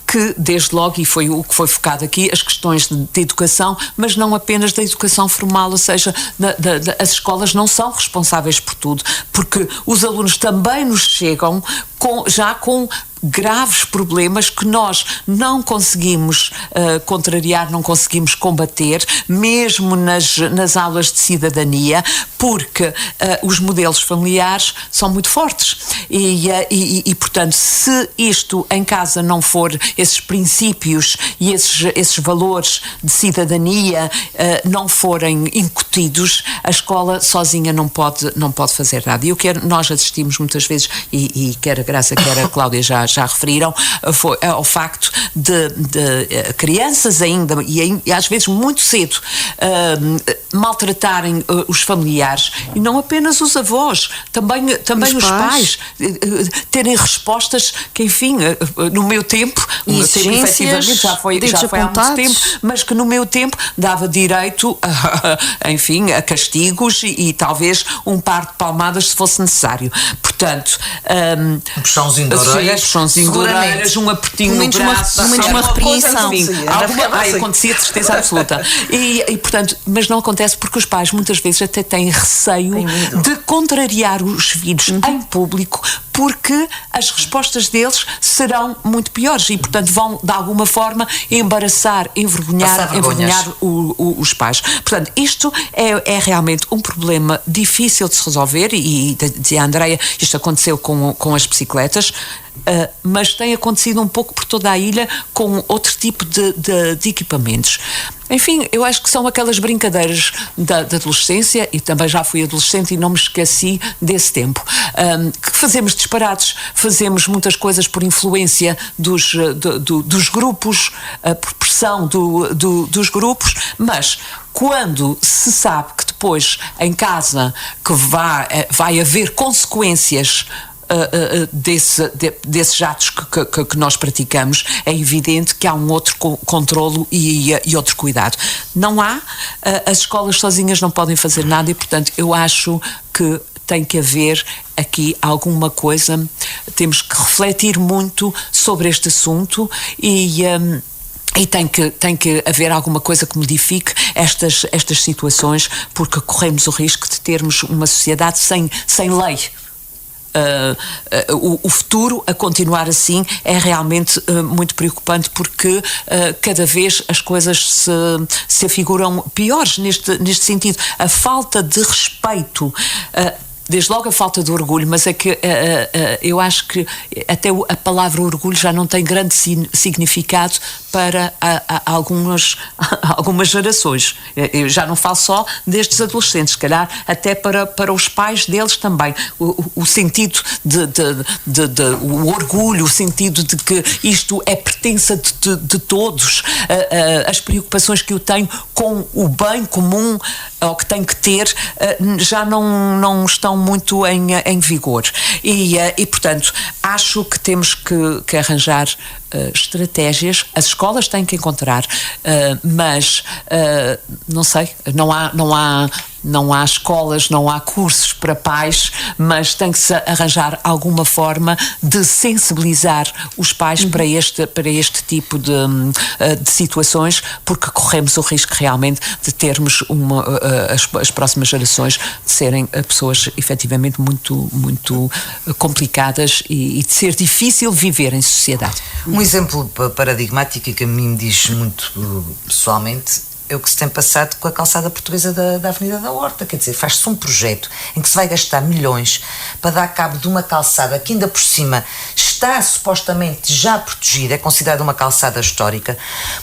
que, desde logo, e foi o que foi focado aqui, as questões de educação, mas não apenas da educação formal, ou seja, as escolas não são responsáveis por tudo, porque os alunos também nos chegam já com graves problemas que nós não conseguimos contrariar, não conseguimos combater, mesmo nas aulas de cidadania, porque os modelos familiares são muito fortes e portanto, se isto em casa não for, esses princípios e esses valores de cidadania não forem incutidos, a escola sozinha não pode fazer nada. E o que nós assistimos muitas vezes, e quer a Graça, quer a Cláudia já referiram, foi ao facto de crianças ainda, e às vezes muito cedo, maltratarem os familiares, e não apenas os avós, também os pais terem respostas que, enfim, no meu tempo, efetivamente já foi há muito tempo, mas que no meu tempo dava direito enfim, a castigos e talvez um par de palmadas se fosse necessário. Portanto, um puxãozinho de orelhas, um apertinho no braço, uma repreensão. Acontecia de certeza absoluta. E portanto, mas não acontece porque os pais muitas vezes até têm receio de contrariar os filhos em público, porque as respostas deles serão muito piores e, portanto, vão de alguma forma envergonhar os pais. Portanto, isto é realmente um problema difícil de se resolver, e dizia a Andréia, isto aconteceu com as bicicletas, mas tem acontecido um pouco por toda a ilha com outro tipo de equipamentos. Enfim, eu acho que são aquelas brincadeiras da adolescência, e também já fui adolescente e não me esqueci desse tempo, que fazemos disparates, fazemos muitas coisas por influência dos grupos, por pressão dos grupos, mas quando se sabe que depois em casa que vai haver consequências desses atos que nós praticamos, é evidente que há um outro controlo e outro cuidado. Não há, as escolas sozinhas não podem fazer nada, e portanto eu acho que tem que haver aqui alguma coisa, temos que refletir muito sobre este assunto e tem que haver alguma coisa que modifique estas situações, porque corremos o risco de termos uma sociedade sem lei. O futuro a continuar assim é realmente muito preocupante, porque cada vez as coisas se afiguram piores neste sentido. A falta de respeito, desde logo a falta de orgulho, mas é que eu acho que até a palavra orgulho já não tem grande significado para algumas gerações. Eu já não falo só destes adolescentes, se calhar até para os pais deles também. O sentido o orgulho, o sentido de que isto é pertença de todos, as preocupações que eu tenho com o bem comum, ou que tem que ter, já não estão muito em vigor. E, portanto, acho que temos que arranjar estratégias. As escolas têm que encontrar, mas não sei, não há escolas, não há cursos para pais, mas tem que se arranjar alguma forma de sensibilizar os pais para este tipo de situações, porque corremos o risco realmente de termos as próximas gerações de serem pessoas efetivamente muito complicadas e de ser difícil viver em sociedade. Um exemplo paradigmático e que a mim me diz muito pessoalmente é o que se tem passado com a calçada portuguesa da Avenida da Horta. Quer dizer, faz-se um projeto em que se vai gastar milhões para dar cabo de uma calçada que ainda por cima está supostamente já protegida, é considerada uma calçada histórica,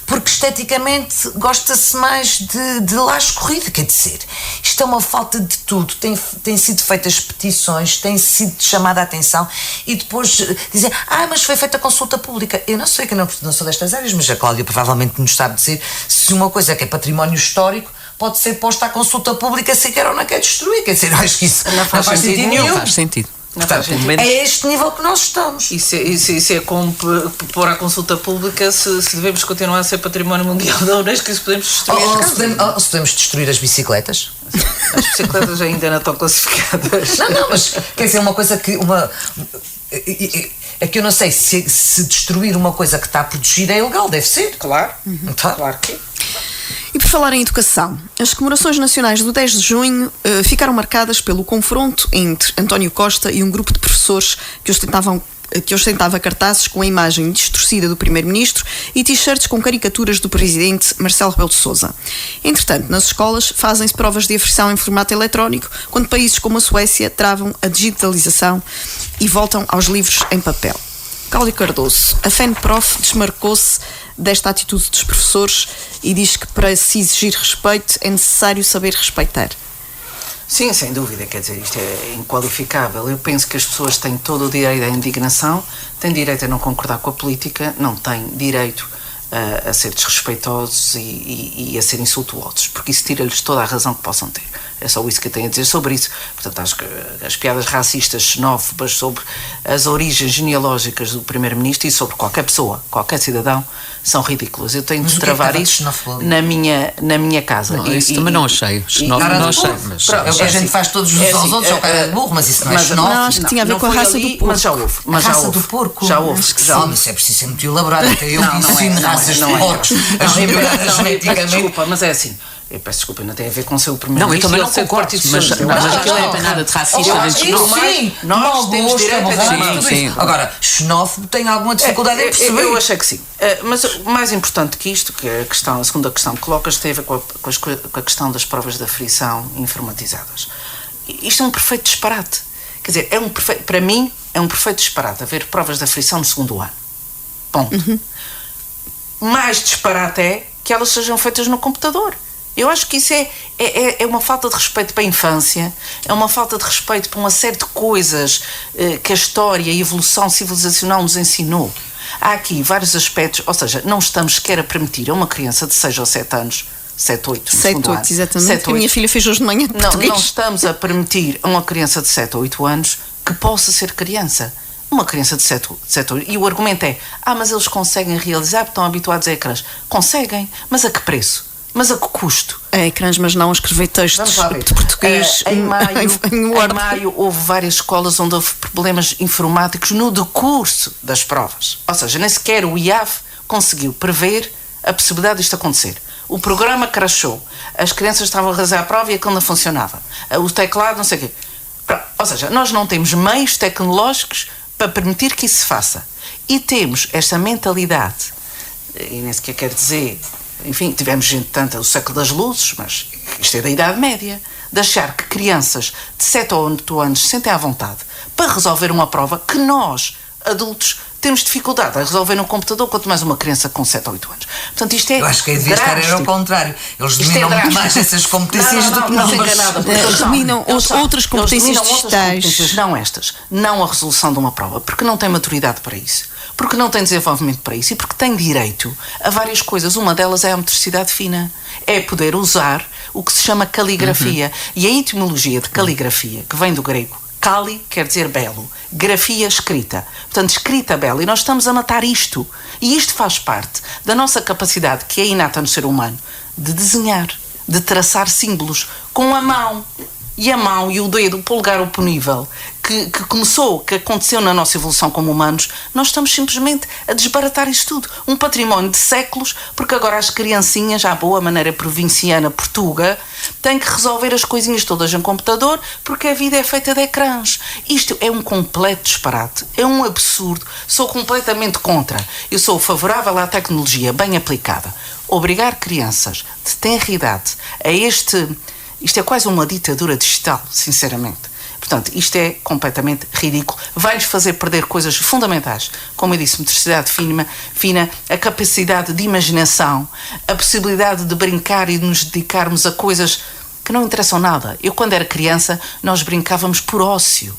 porque esteticamente gosta-se mais de lá escorrida. Quer dizer, isto é uma falta de tudo. Tem sido feitas petições, tem sido chamada a atenção e depois dizem, mas foi feita consulta pública. Eu não sei, que eu não sou destas áreas, mas a Cláudia provavelmente nos sabe dizer se uma coisa que é património histórico pode ser posta à consulta pública se quer ou não quer destruir. Quer dizer, acho que isso não faz sentido nenhum. Não faz sentido. Portanto, é este nível que nós estamos. Isso é como pôr à consulta pública se devemos continuar a ser património mundial da Unesco e se podemos destruir se podemos destruir as bicicletas. As bicicletas ainda não estão classificadas. Não, mas quer dizer, uma coisa que é que eu não sei se destruir uma coisa que está protegida é ilegal, deve ser. Claro, Então, claro que E por falar em educação, as comemorações nacionais do 10 de junho ficaram marcadas pelo confronto entre António Costa e um grupo de professores que ostentava cartazes com a imagem distorcida do primeiro-ministro e t-shirts com caricaturas do presidente Marcelo Rebelo de Sousa. Entretanto, nas escolas fazem-se provas de aferição em formato eletrónico, quando países como a Suécia travam a digitalização e voltam aos livros em papel. Cláudia Cardoso, a FENPROF desmarcou-se desta atitude dos professores e diz que para se exigir respeito é necessário saber respeitar. Sim, sem dúvida, quer dizer, isto é inqualificável. Eu penso que as pessoas têm todo o direito à indignação, têm direito a não concordar com a política, não têm direito a ser desrespeitosos e a ser insultuosos, porque isso tira-lhes toda a razão que possam ter. É só isso que eu tenho a dizer sobre isso. Portanto, acho que as piadas racistas, xenófobas, sobre as origens genealógicas do primeiro-ministro e sobre qualquer pessoa, qualquer cidadão, são ridículas. Eu tenho de travar isso na minha casa. Não, isso também não achei. Não achei. Mas é o que a gente faz todos os aos outros, é o cara de burro, mas isso não é xenófobo. Não, acho que tinha a ver com a raça do porco. Mas já houve. A raça do porco? Já houve. Mas é preciso ser muito elaborado. Até eu ensino raças de porcos. Desculpa, mas é assim. Eu peço desculpa, não tem a ver com o seu primeiro-ministro. Não, eu também não concordo, mas aquilo não tem nada de racista nem de xenófobo. Nós temos direito a dizer isso. Agora, xenófobo tem alguma dificuldade em perceber. Eu achei que sim. Mas o mais importante que isto, que é a segunda questão que colocas, tem a ver com a questão das provas de aferição informatizadas. Isto é um perfeito disparate. Quer dizer, para mim, é um perfeito disparate haver provas de aferição no segundo ano. Ponto. Mais disparate é que elas sejam feitas no computador. Eu acho que isso é uma falta de respeito para a infância, é uma falta de respeito para uma série de coisas que a história e a evolução civilizacional nos ensinou. Há aqui vários aspectos, ou seja, não estamos sequer a permitir a uma criança de 6 ou 7 anos, 7, 8, no segundo ano. 7, 8, exatamente. A minha filha fez hoje de manhã de português. Não estamos a permitir a uma criança de 7 ou 8 anos que possa ser criança. Uma criança de 7 ou 8. E o argumento é, mas eles conseguem realizar porque estão habituados a ecrãs. Conseguem, mas a que preço? Mas a que custo? A ecrãs, mas não a escrever textos de português. Em maio houve várias escolas onde houve problemas informáticos no decurso das provas. Ou seja, nem sequer o IAF conseguiu prever a possibilidade disto acontecer. O programa crashou. As crianças estavam a realizar a prova e aquilo não funcionava. O teclado, não sei o quê. Ou seja, nós não temos meios tecnológicos para permitir que isso se faça. E temos esta mentalidade, e nem sequer quer dizer... Enfim, tivemos gente tanto do século das luzes, mas isto é da Idade Média, de achar que crianças de 7 ou 8 anos se sentem à vontade para resolver uma prova que nós, adultos, temos dificuldade a resolver no computador, quanto mais uma criança com 7 ou 8 anos. Portanto, isto é. Eu acho que devia estar era ao contrário. Eles dominam muito mais essas competências do que nós. Dominam outras competências digitais. Não estas. Não a resolução de uma prova, porque não têm maturidade para isso. Porque não tem desenvolvimento para isso e porque tem direito a várias coisas. Uma delas é a motricidade fina. É poder usar o que se chama caligrafia. E a etimologia de caligrafia, que vem do grego, cali quer dizer belo, grafia escrita. Portanto, escrita bela. E nós estamos a matar isto. E isto faz parte da nossa capacidade, que é inata no ser humano, de desenhar, de traçar símbolos com a mão. E a mão e o dedo, o polegar oponível, que aconteceu na nossa evolução como humanos, nós estamos simplesmente a desbaratar isto tudo. Um património de séculos, porque agora as criancinhas, à boa maneira provinciana, portuga, têm que resolver as coisinhas todas em computador, porque a vida é feita de ecrãs. Isto é um completo disparate, é um absurdo. Sou completamente contra. Eu sou favorável à tecnologia bem aplicada. Obrigar crianças de tenra idade a isto é quase uma ditadura digital, sinceramente. Portanto, isto é completamente ridículo. Vai-lhes fazer perder coisas fundamentais, como eu disse, motricidade fina, a capacidade de imaginação, a possibilidade de brincar e de nos dedicarmos a coisas que não interessam nada. Eu, quando era criança, nós brincávamos por ócio.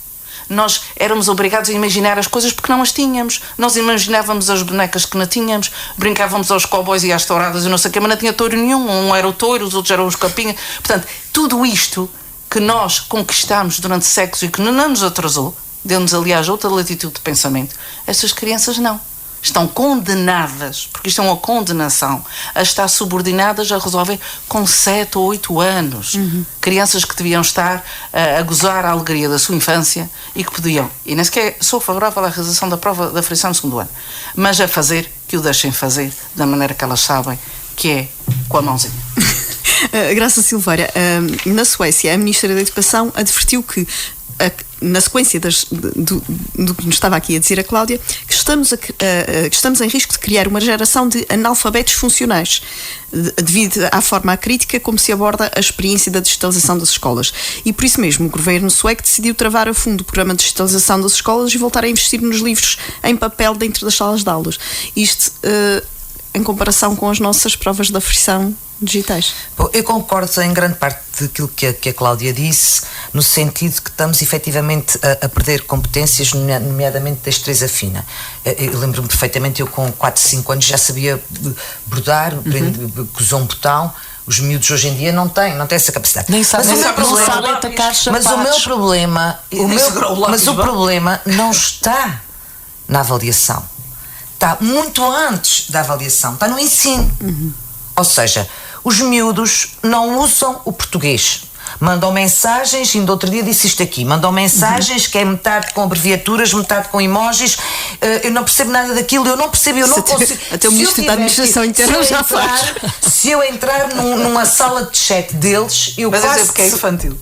Nós éramos obrigados a imaginar as coisas porque não as tínhamos. Nós imaginávamos as bonecas que não tínhamos, brincávamos aos cowboys e às touradas e não sei o que, mas não tinha touro nenhum. Um era o touro, os outros eram os capinhas. Portanto, tudo isto que nós conquistámos durante séculos e que não nos atrasou, deu-nos, aliás, outra latitude de pensamento, estas crianças não. Estão condenadas, porque isto é uma condenação, a estar subordinadas a resolver com 7 ou 8 anos. Crianças que deviam estar a gozar a alegria da sua infância e que podiam, e nem sequer sou favorável à realização da prova da frição no 2º ano, mas a fazer, que o deixem fazer da maneira que elas sabem, que é com a mãozinha. Graça Silveira, na Suécia, a Ministra da Educação advertiu que, na sequência do que nos estava aqui a dizer a Cláudia, que estamos em risco de criar uma geração de analfabetos funcionais, devido à forma crítica como se aborda a experiência da digitalização das escolas. E por isso mesmo o governo sueco decidiu travar a fundo o programa de digitalização das escolas e voltar a investir nos livros em papel dentro das salas de aulas. Isto em comparação com as nossas provas da frição digitais. Bom, eu concordo em grande parte daquilo que a Cláudia disse, no sentido que estamos efetivamente a perder competências, nomeadamente destreza fina. Eu lembro-me perfeitamente, eu com 4, 5 anos já sabia bordar, cozer um botão. Os miúdos hoje em dia não têm essa capacidade. Nem sabem atacar sapatos. Mas o meu problema, o problema não está na avaliação. Está muito antes da avaliação, está no ensino. Ou seja, os miúdos não usam o português. Mandam mensagens, ainda outro dia disse isto aqui, mandam mensagens que é metade com abreviaturas, metade com emojis. Eu não percebo nada daquilo, eu não consigo. Até o Ministro da Administração Interna já faz. Se eu entrar numa sala de chat deles, porque é infantil.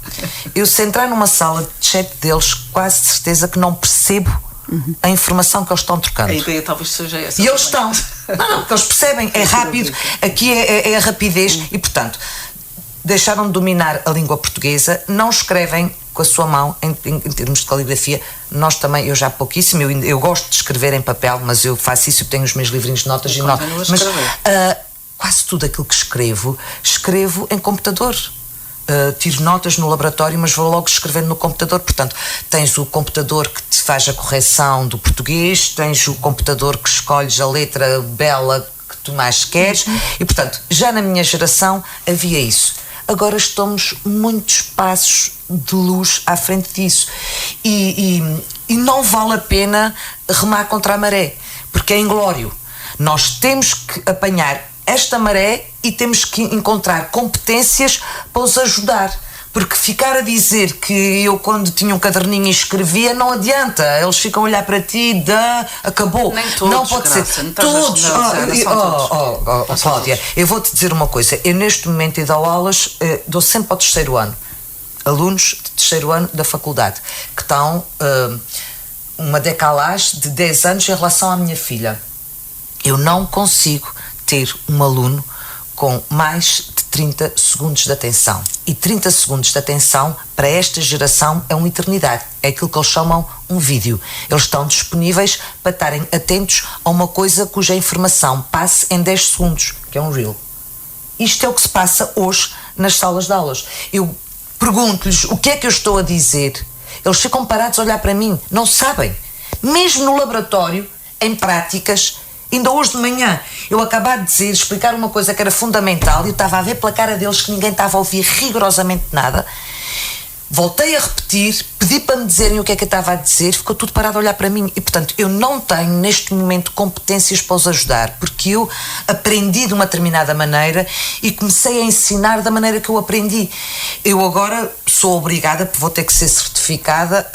Se entrar numa sala de chat deles, quase de certeza que não percebo a informação que eles estão trocando. A ideia talvez seja essa. E eles estão. Não, porque eles percebem, é rápido, aqui é a rapidez e, portanto, deixaram de dominar a língua portuguesa, não escrevem com a sua mão em termos de caligrafia. Nós também, eu já pouquíssimo, eu gosto de escrever em papel, mas eu faço isso, eu tenho os meus livrinhos de notas mas quase tudo aquilo que escrevo em computador. Tiro notas no laboratório, mas vou logo escrevendo no computador. Portanto, tens o computador que te faz a correção do português, tens o computador que escolhes a letra bela que tu mais queres e, portanto, já na minha geração havia isso. Agora estamos muitos passos de luz à frente disso e não vale a pena remar contra a maré, porque é inglório. Nós temos que apanhar esta maré e temos que encontrar competências para os ajudar, porque ficar a dizer que eu quando tinha um caderninho e escrevia não adianta, eles ficam a olhar para ti, acabou. Nem todos, não pode ser. Todos. Cláudia, eu vou-te dizer uma coisa, eu neste momento dou aulas, dou sempre ao 3º ano, alunos de 3º ano da faculdade, que estão uma decalagem de 10 anos em relação à minha filha. Eu não consigo ter um aluno com mais de 30 segundos de atenção. E 30 segundos de atenção, para esta geração, é uma eternidade. É aquilo que eles chamam um vídeo. Eles estão disponíveis para estarem atentos a uma coisa cuja informação passe em 10 segundos, que é um reel. Isto é o que se passa hoje nas salas de aulas. Eu pergunto-lhes o que é que eu estou a dizer. Eles ficam parados a olhar para mim. Não sabem. Mesmo no laboratório, em práticas, Ainda hoje de manhã, eu acabava de dizer, explicar uma coisa que era fundamental e eu estava a ver pela cara deles que ninguém estava a ouvir rigorosamente nada. Voltei a repetir, pedi para me dizerem o que é que eu estava a dizer, ficou tudo parado a olhar para mim. E, portanto, eu não tenho, neste momento, competências para os ajudar, porque eu aprendi de uma determinada maneira e comecei a ensinar da maneira que eu aprendi. Eu agora sou obrigada, vou ter que ser certificada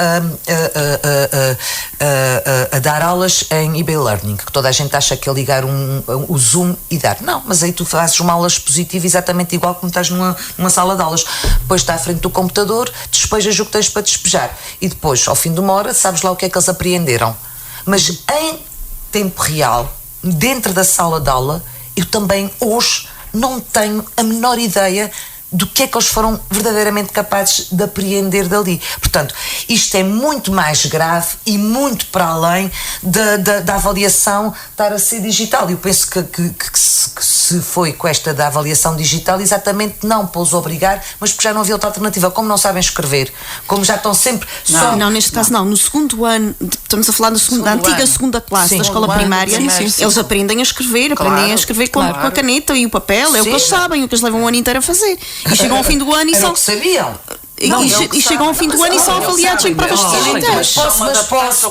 a dar aulas em eBay Learning, que toda a gente acha que é ligar o Zoom e dar. Não, mas aí tu fazes uma aula expositiva exatamente igual como estás numa sala de aulas. Depois está à frente do computador, despejas o que tens para despejar e depois, ao fim de uma hora, sabes lá o que é que eles apreenderam. Mas em tempo real, dentro da sala de aula, eu também hoje não tenho a menor ideia do que é que eles foram verdadeiramente capazes de apreender dali. Portanto, isto é muito mais grave e muito para além da avaliação estar a ser digital. Eu penso que se foi com esta da avaliação digital, exatamente não para os obrigar, mas porque já não havia outra alternativa. Como não sabem escrever, como já estão sempre... Não, neste caso não. No segundo ano, estamos a falar da antiga segunda classe da escola primária, eles aprendem a escrever, aprendem a escrever com a caneta e o papel, é o que eles sabem, o que eles levam o ano inteiro a fazer. E chegam ao fim do ano e era são... o que sabiam. E chegam ao fim do ano e são avaliados em provas digitais.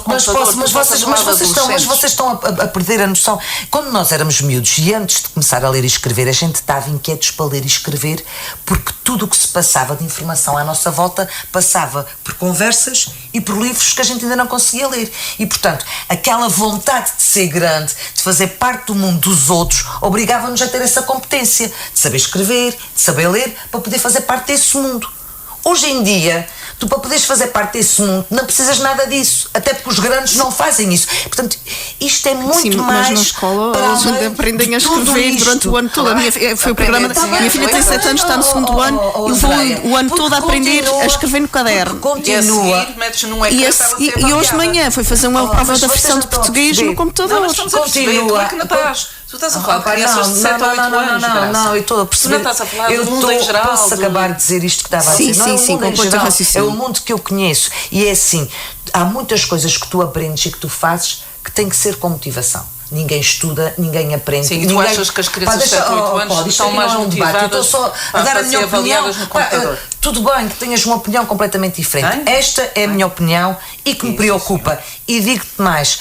Mas vocês estão a perder a noção. Quando nós éramos miúdos e antes de começar a ler e escrever, a gente estava inquietos para ler e escrever, porque tudo o que se passava de informação à nossa volta passava por conversas e por livros que a gente ainda não conseguia ler. E, portanto, aquela vontade de ser grande, de fazer parte do mundo dos outros, obrigava-nos a ter essa competência de saber escrever, de saber ler, para poder fazer parte desse mundo. Hoje em dia, tu para poderes fazer parte desse mundo não precisas nada disso, até porque os grandes não fazem isso. Portanto, isto é muito mais... Mas na escola eles aprendem a escrever durante o ano todo. Foi o programa minha filha tem 7 anos, está no segundo ano e levou o ano todo a aprender a escrever no caderno. Continua. E hoje de manhã foi fazer uma prova da versão de português no computador. Continua. Tu estás a falar de crianças de 7 ou 8 anos, não, eu estou a perceber. Tu não estás a falar do mundo em geral. Posso acabar de dizer isto que estava a dizer? Sim, com ponto de raciocínio. É o mundo que eu conheço. E é assim, há muitas coisas que tu aprendes e que tu fazes que têm que ser com motivação. Ninguém estuda, ninguém aprende. Sim, tu achas que as crianças de 7 ou 8 anos estão mais motivadas? Eu estou só a dar a minha opinião. Tudo bem que tenhas uma opinião completamente diferente. Esta é a minha opinião e que me preocupa. E digo-te mais,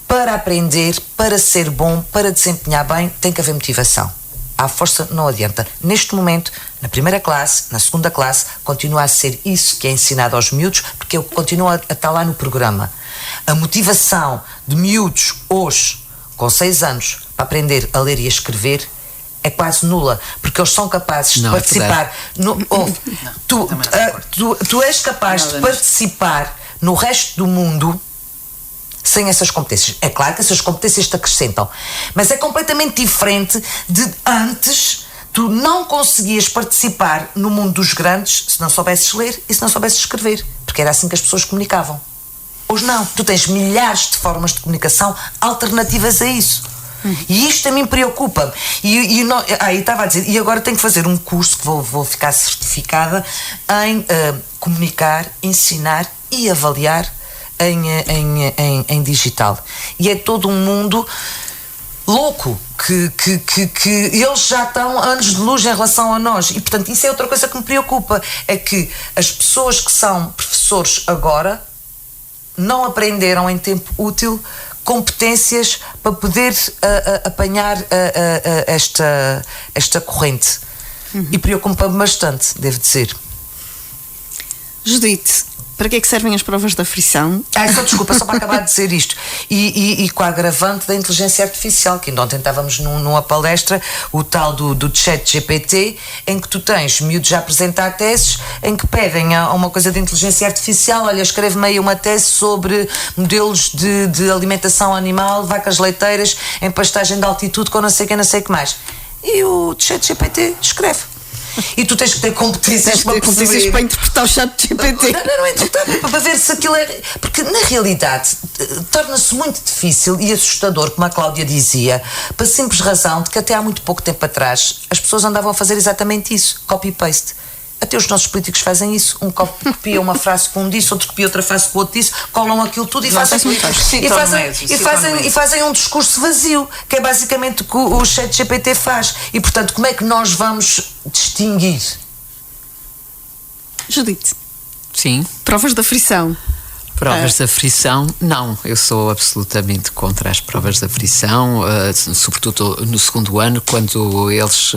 para aprender, para ser bom, para desempenhar bem, tem que haver motivação. À força não adianta. Neste momento, na primeira classe, na segunda classe, continua a ser isso que é ensinado aos miúdos, porque eu continuo a estar lá no programa. A motivação de miúdos hoje, com 6 anos, para aprender a ler e a escrever, é quase nula, porque eles são capazes de participar. Tu és capaz de participar no resto do mundo sem essas competências. É claro que essas competências te acrescentam, mas é completamente diferente de antes. Tu não conseguias participar no mundo dos grandes se não soubesses ler e se não soubesses escrever, porque era assim que as pessoas comunicavam. Hoje não, tu tens milhares de formas de comunicação alternativas a isso. E isto a mim preocupa-me. E estava a dizer, e agora tenho que fazer um curso que vou ficar certificada em comunicar, ensinar e avaliar em digital. E é todo um mundo louco que eles já estão anos de luz em relação a nós. E portanto isso é outra coisa que me preocupa, é que as pessoas que são professores agora não aprenderam em tempo útil competências para poder apanhar esta corrente. E preocupa-me bastante, devo dizer. Judite, para que é que servem as provas da frição? Só para acabar de dizer isto. E com a agravante da inteligência artificial, que ainda ontem estávamos numa palestra, o tal do ChatGPT, em que tu tens miúdos a apresentar teses, em que pedem a uma coisa de inteligência artificial, olha, escreve-me aí uma tese sobre modelos de alimentação animal, vacas leiteiras, em pastagem de altitude, com não sei o que mais. E o ChatGPT escreve. E tu tens que ter competências para perceber. Para interpretar o ChatGPT. Não é interpretar, para ver se aquilo é... Porque na realidade torna-se muito difícil e assustador, como a Cláudia dizia, para a simples razão de que até há muito pouco tempo atrás as pessoas andavam a fazer exatamente isso, copy-paste. Até os nossos políticos fazem isso. Um copia uma frase com um disse, outro copia outra frase com outro disse, colam aquilo tudo e fazem um discurso vazio, que é basicamente o que o ChatGPT faz. E, portanto, como é que nós vamos distinguir? Judite. Sim. Provas da frição. Provas da frição, não, eu sou absolutamente contra as provas da frição, sobretudo no segundo ano, quando eles,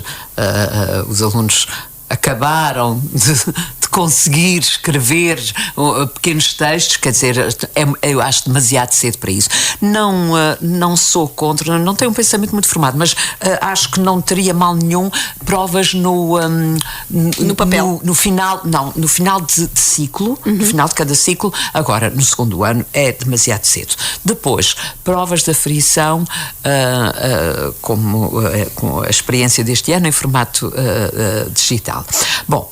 os alunos, acabaram de conseguir escrever pequenos textos, quer dizer, eu acho demasiado cedo para isso. Não sou contra, não tenho um pensamento muito formado, mas acho que não teria mal nenhum provas no papel. No final de ciclo, no final de cada ciclo. Agora, no segundo ano é demasiado cedo. Depois, provas da frição, com a experiência deste ano em formato digital. Bom,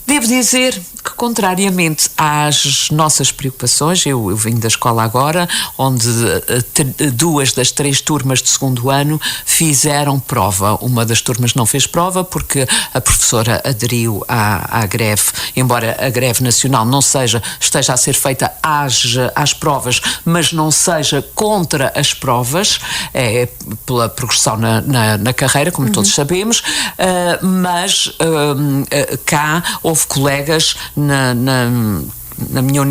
devo dizer que, contrariamente às nossas preocupações, eu venho da escola agora, onde 2 das 3 turmas de segundo ano fizeram prova. Uma das turmas não fez prova porque a professora aderiu à greve, embora a greve nacional não esteja a ser feita às provas, mas não seja contra as provas, é pela progressão na carreira, como todos sabemos, mas cá houve colegas na minha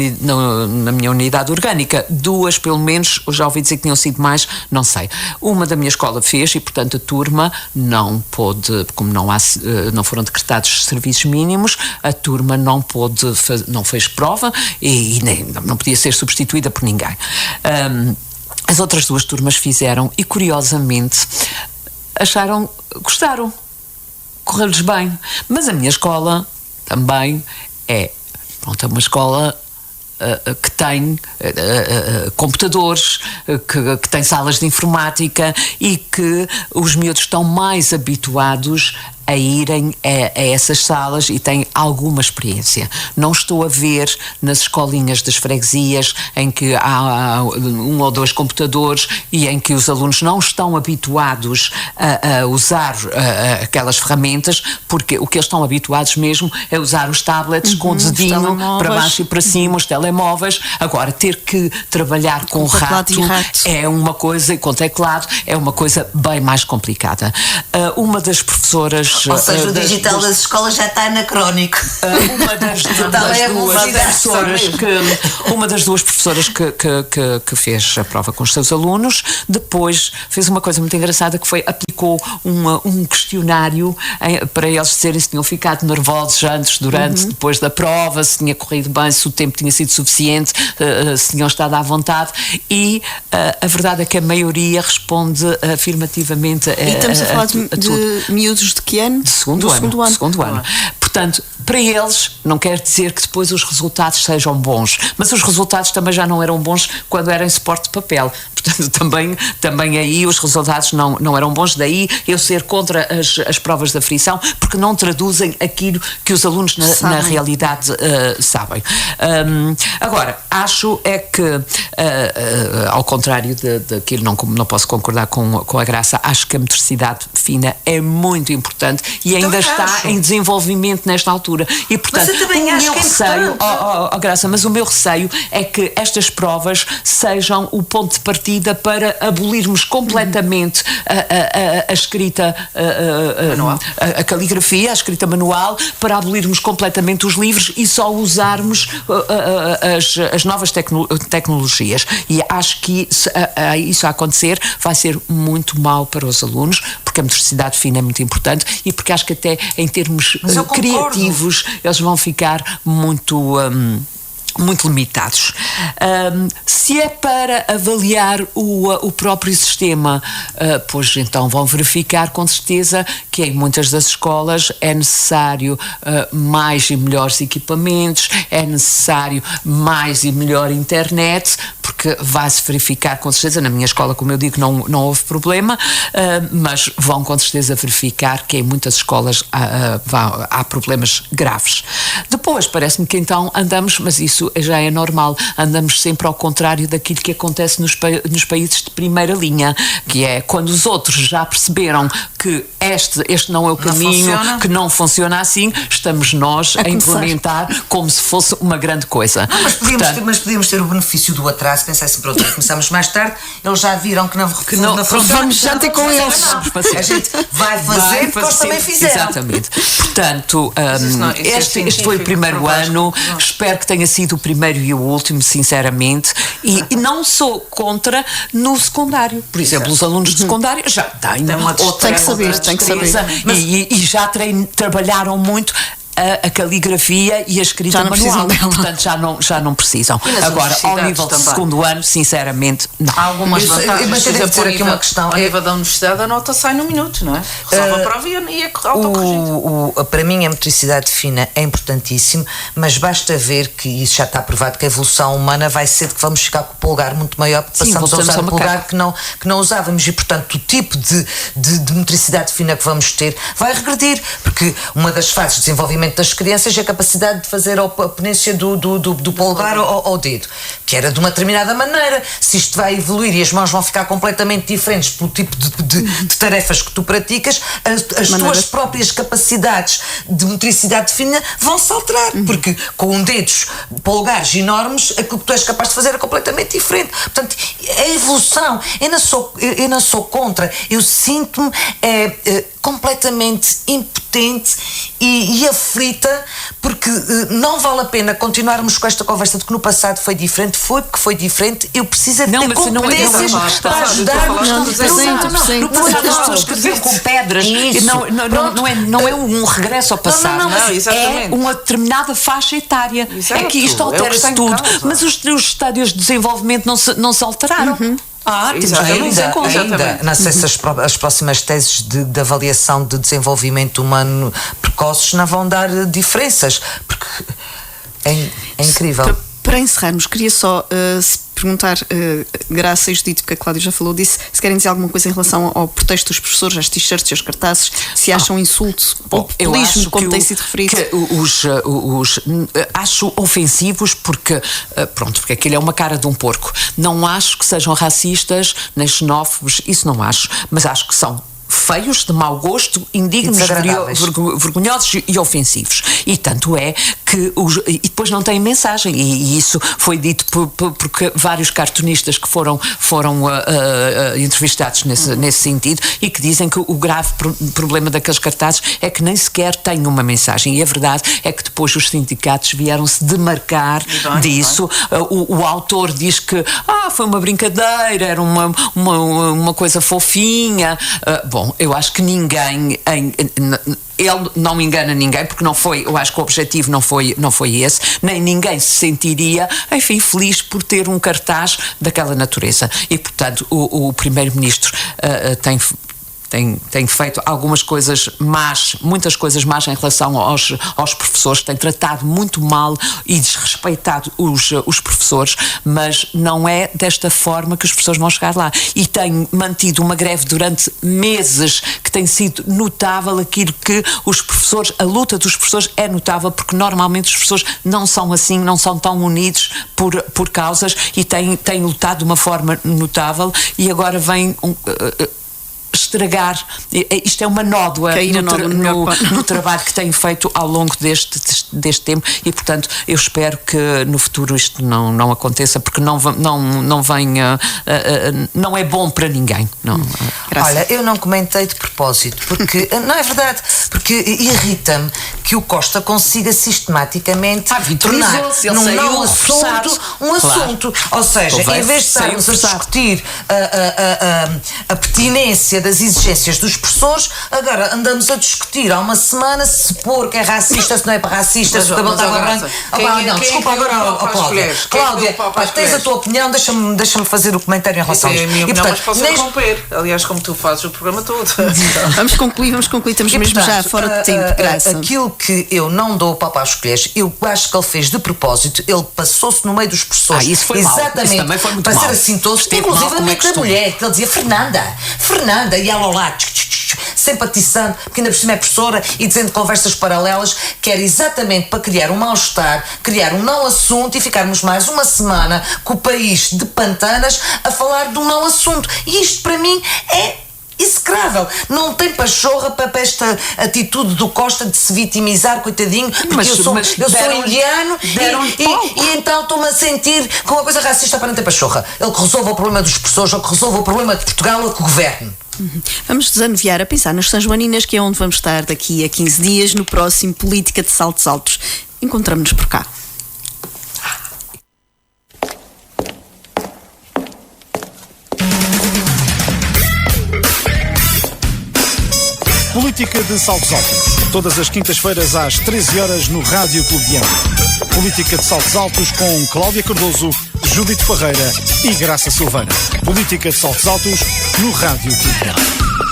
unidade orgânica, 2 pelo menos, já ouvi dizer que tinham sido mais, não sei. Uma da minha escola fez e, portanto, a turma não pôde, como não foram decretados serviços mínimos, a turma não fez prova e nem, não podia ser substituída por ninguém. As outras 2 turmas fizeram e, curiosamente, gostaram, correu-lhes bem. Mas a minha escola também é uma escola que tem computadores, que tem salas de informática e que os miúdos estão mais habituados a irem a essas salas e têm alguma experiência. Não estou a ver nas escolinhas das freguesias em que há 1 ou 2 computadores e em que os alunos não estão habituados a usar aquelas ferramentas, porque o que eles estão habituados mesmo é usar os tablets com o dedinho para baixo e para cima, os telemóveis. Agora, ter que trabalhar com rato é uma coisa, e com teclado é uma coisa bem mais complicada. Uma das professoras... Ou seja, o digital das escolas já está anacrónico. Uma das duas professoras que fez a prova com os seus alunos, depois fez uma coisa muito engraçada, que foi, aplicou um questionário para eles dizerem se tinham ficado nervosos antes, durante, depois da prova, se tinha corrido bem, se o tempo tinha sido suficiente, se tinham estado à vontade, e a verdade é que a maioria responde afirmativamente. E estamos a falar de miúdos de que ano? De segundo ano. Portanto, para eles, não quer dizer que depois os resultados sejam bons, mas os resultados também já não eram bons quando era em suporte de papel. Portanto, também aí os resultados não eram bons. Daí eu ser contra as provas da frição, porque não traduzem aquilo que os alunos na realidade sabem. Agora, acho é que, ao contrário daquilo, não posso concordar com a Graça, acho que a motricidade fina é muito importante e ainda está em desenvolvimento nesta altura. E, portanto, Graça, mas o meu receio é que estas provas sejam o ponto de partida para abolirmos completamente a escrita manual, a caligrafia, a escrita manual, para abolirmos completamente os livros e só usarmos as novas tecnologias. E acho que isso a acontecer vai ser muito mau para os alunos, porque a motricidade fina é muito importante e porque acho que até em termos criativos eles vão ficar muito limitados. Se é para avaliar o próprio sistema, pois então vão verificar com certeza que em muitas das escolas é necessário mais e melhores equipamentos, é necessário mais e melhor internet, porque vai-se verificar com certeza, na minha escola, como eu digo, não houve problema, mas vão com certeza verificar que em muitas escolas há problemas graves. Depois, parece-me que então andamos, mas isso já é normal, andamos sempre ao contrário daquilo que acontece nos países de primeira linha, que é quando os outros já perceberam que este não é o caminho, funciona. que não funciona assim, estamos nós a implementar como se fosse uma grande coisa. Mas podíamos ter o benefício do atraso, pensar assim, pronto, começamos mais tarde, eles já viram que não funciona. Vamos já ter com eles. A gente vai fazer porque eles também fizeram. Exatamente. Portanto, este foi o primeiro ano, espero que tenha sido o primeiro e o último, sinceramente, e não sou contra no secundário. Por exemplo, os alunos de secundário já têm Tem que saber. E já trabalharam muito a caligrafia e a escrita manual, portanto já não precisam. Agora, ao nível de segundo ano, sinceramente, não. Há algumas vantagens, mas por exemplo, aqui uma questão. A nível da universidade, a nota sai num minuto, não é? Resolve a prova e é autocorrigido. Para mim, a motricidade fina é importantíssimo, mas basta ver que isso já está provado, que a evolução humana vai ser de que vamos ficar com o polegar muito maior, porque passamos a usar o polegar que não usávamos, e portanto o tipo de motricidade fina que vamos ter vai regredir, porque uma das fases de desenvolvimento das crianças é a capacidade de fazer a ponência do polegar ao dedo, que era de uma determinada maneira. Se isto vai evoluir e as mãos vão ficar completamente diferentes pelo tipo de tarefas que tu praticas, as tuas próprias capacidades de motricidade fina vão-se alterar, porque com dedos polegares enormes aquilo que tu és capaz de fazer é completamente diferente. Portanto, a evolução, eu não sou contra, eu sinto-me completamente impotente e aflita, porque não vale a pena continuarmos com esta conversa de que no passado foi diferente, porque foi diferente, eu preciso ter competências para ajudar no passado as pessoas escreviam com pedras, não é um regresso ao passado, é uma determinada faixa etária. É que isto altera-se tudo, mas os estádios de desenvolvimento não se alteraram. Ainda, não sei se as próximas teses de avaliação de desenvolvimento humano precoces não vão dar diferenças, porque é incrível. Para encerrarmos, queria só perguntar, Graça e Judite, porque a Cláudia já falou disso, se querem dizer alguma coisa em relação ao protesto dos professores, às t-shirts e aos cartazes, se acham insulto ou populismo, como tem sido referido. Acho ofensivos porque aquilo é uma cara de um porco. Não acho que sejam racistas nem xenófobos, isso não acho, mas acho que são feios, de mau gosto, indignos, vergonhosos e ofensivos. E tanto é que e depois não têm mensagem, e isso foi dito porque vários cartunistas que foram entrevistados nesse sentido, e que dizem que o grave problema daqueles cartazes é que nem sequer têm uma mensagem, e a verdade é que depois os sindicatos vieram-se demarcar disso. O autor diz que foi uma brincadeira, era uma coisa fofinha. Bom, eu acho que ninguém, ele não engana ninguém, porque não foi, eu acho que o objetivo não foi esse, nem ninguém se sentiria, enfim, feliz por ter um cartaz daquela natureza. E, portanto, o Primeiro-Ministro tem feito algumas coisas más, muitas coisas más em relação aos professores, tem tratado muito mal e desrespeitado os professores, mas não é desta forma que os professores vão chegar lá. E tem mantido uma greve durante meses que tem sido notável. Aquilo que os professores, a luta dos professores é notável, porque normalmente os professores não são assim, não são tão unidos por causas, e têm lutado de uma forma notável, e agora vem estragar. Isto é uma nódoa no trabalho que tem feito ao longo deste tempo, e portanto eu espero que no futuro isto não aconteça, porque não venha, não é bom para ninguém. Olha, eu não comentei de propósito, porque não é verdade, porque irrita-me que o Costa consiga sistematicamente tornar num não assunto um assunto. Ou seja, em vez de estarmos a discutir a pertinência das exigências dos professores, agora andamos a discutir há uma semana se porco é racista, se não é para racista, se o cabelo estava branco. Desculpa, agora, Cláudia, tens a tua opinião, deixa-me fazer o comentário em relação a isto. É a minha opinião, mas posso interromper. Aliás, como tu fazes o programa todo. Vamos concluir, estamos mesmo já fora de tempo, Graça. Aquilo que eu não dou papo às colheres, eu acho que ele fez de propósito, ele passou-se no meio dos professores. Isso foi exatamente, mal. Isso também foi muito para mal. ser assintoso, inclusivamente a mulher, que ele dizia Fernanda, e ela lá, sempre atiçando, porque ainda por cima é professora, e dizendo conversas paralelas, que era exatamente para criar um mal-estar, criar um não assunto, e ficarmos mais uma semana com o país de pantanas a falar de um não assunto. E isto para mim é execrável. inaceitável. Não tem pachorra para esta atitude do Costa de se vitimizar, coitadinho, porque eu sou indiano e então estou-me a sentir com uma coisa racista para não ter pachorra. Ele que resolva o problema dos professores, ele que resolva o problema de Portugal, ele que governe. Vamos desanuviar a pensar nas São Joaninas, que é onde vamos estar daqui a 15 dias, no próximo Política de Saltos Altos. Encontramos-nos por cá. Política de Saltos Altos. Todas as quintas-feiras às 13 horas no Rádio Clube de Angra. Política de Saltos Altos com Cláudia Cardoso, Judite Parreira e Graça Silveira. Política de Saltos Altos no Rádio Clube de Angra.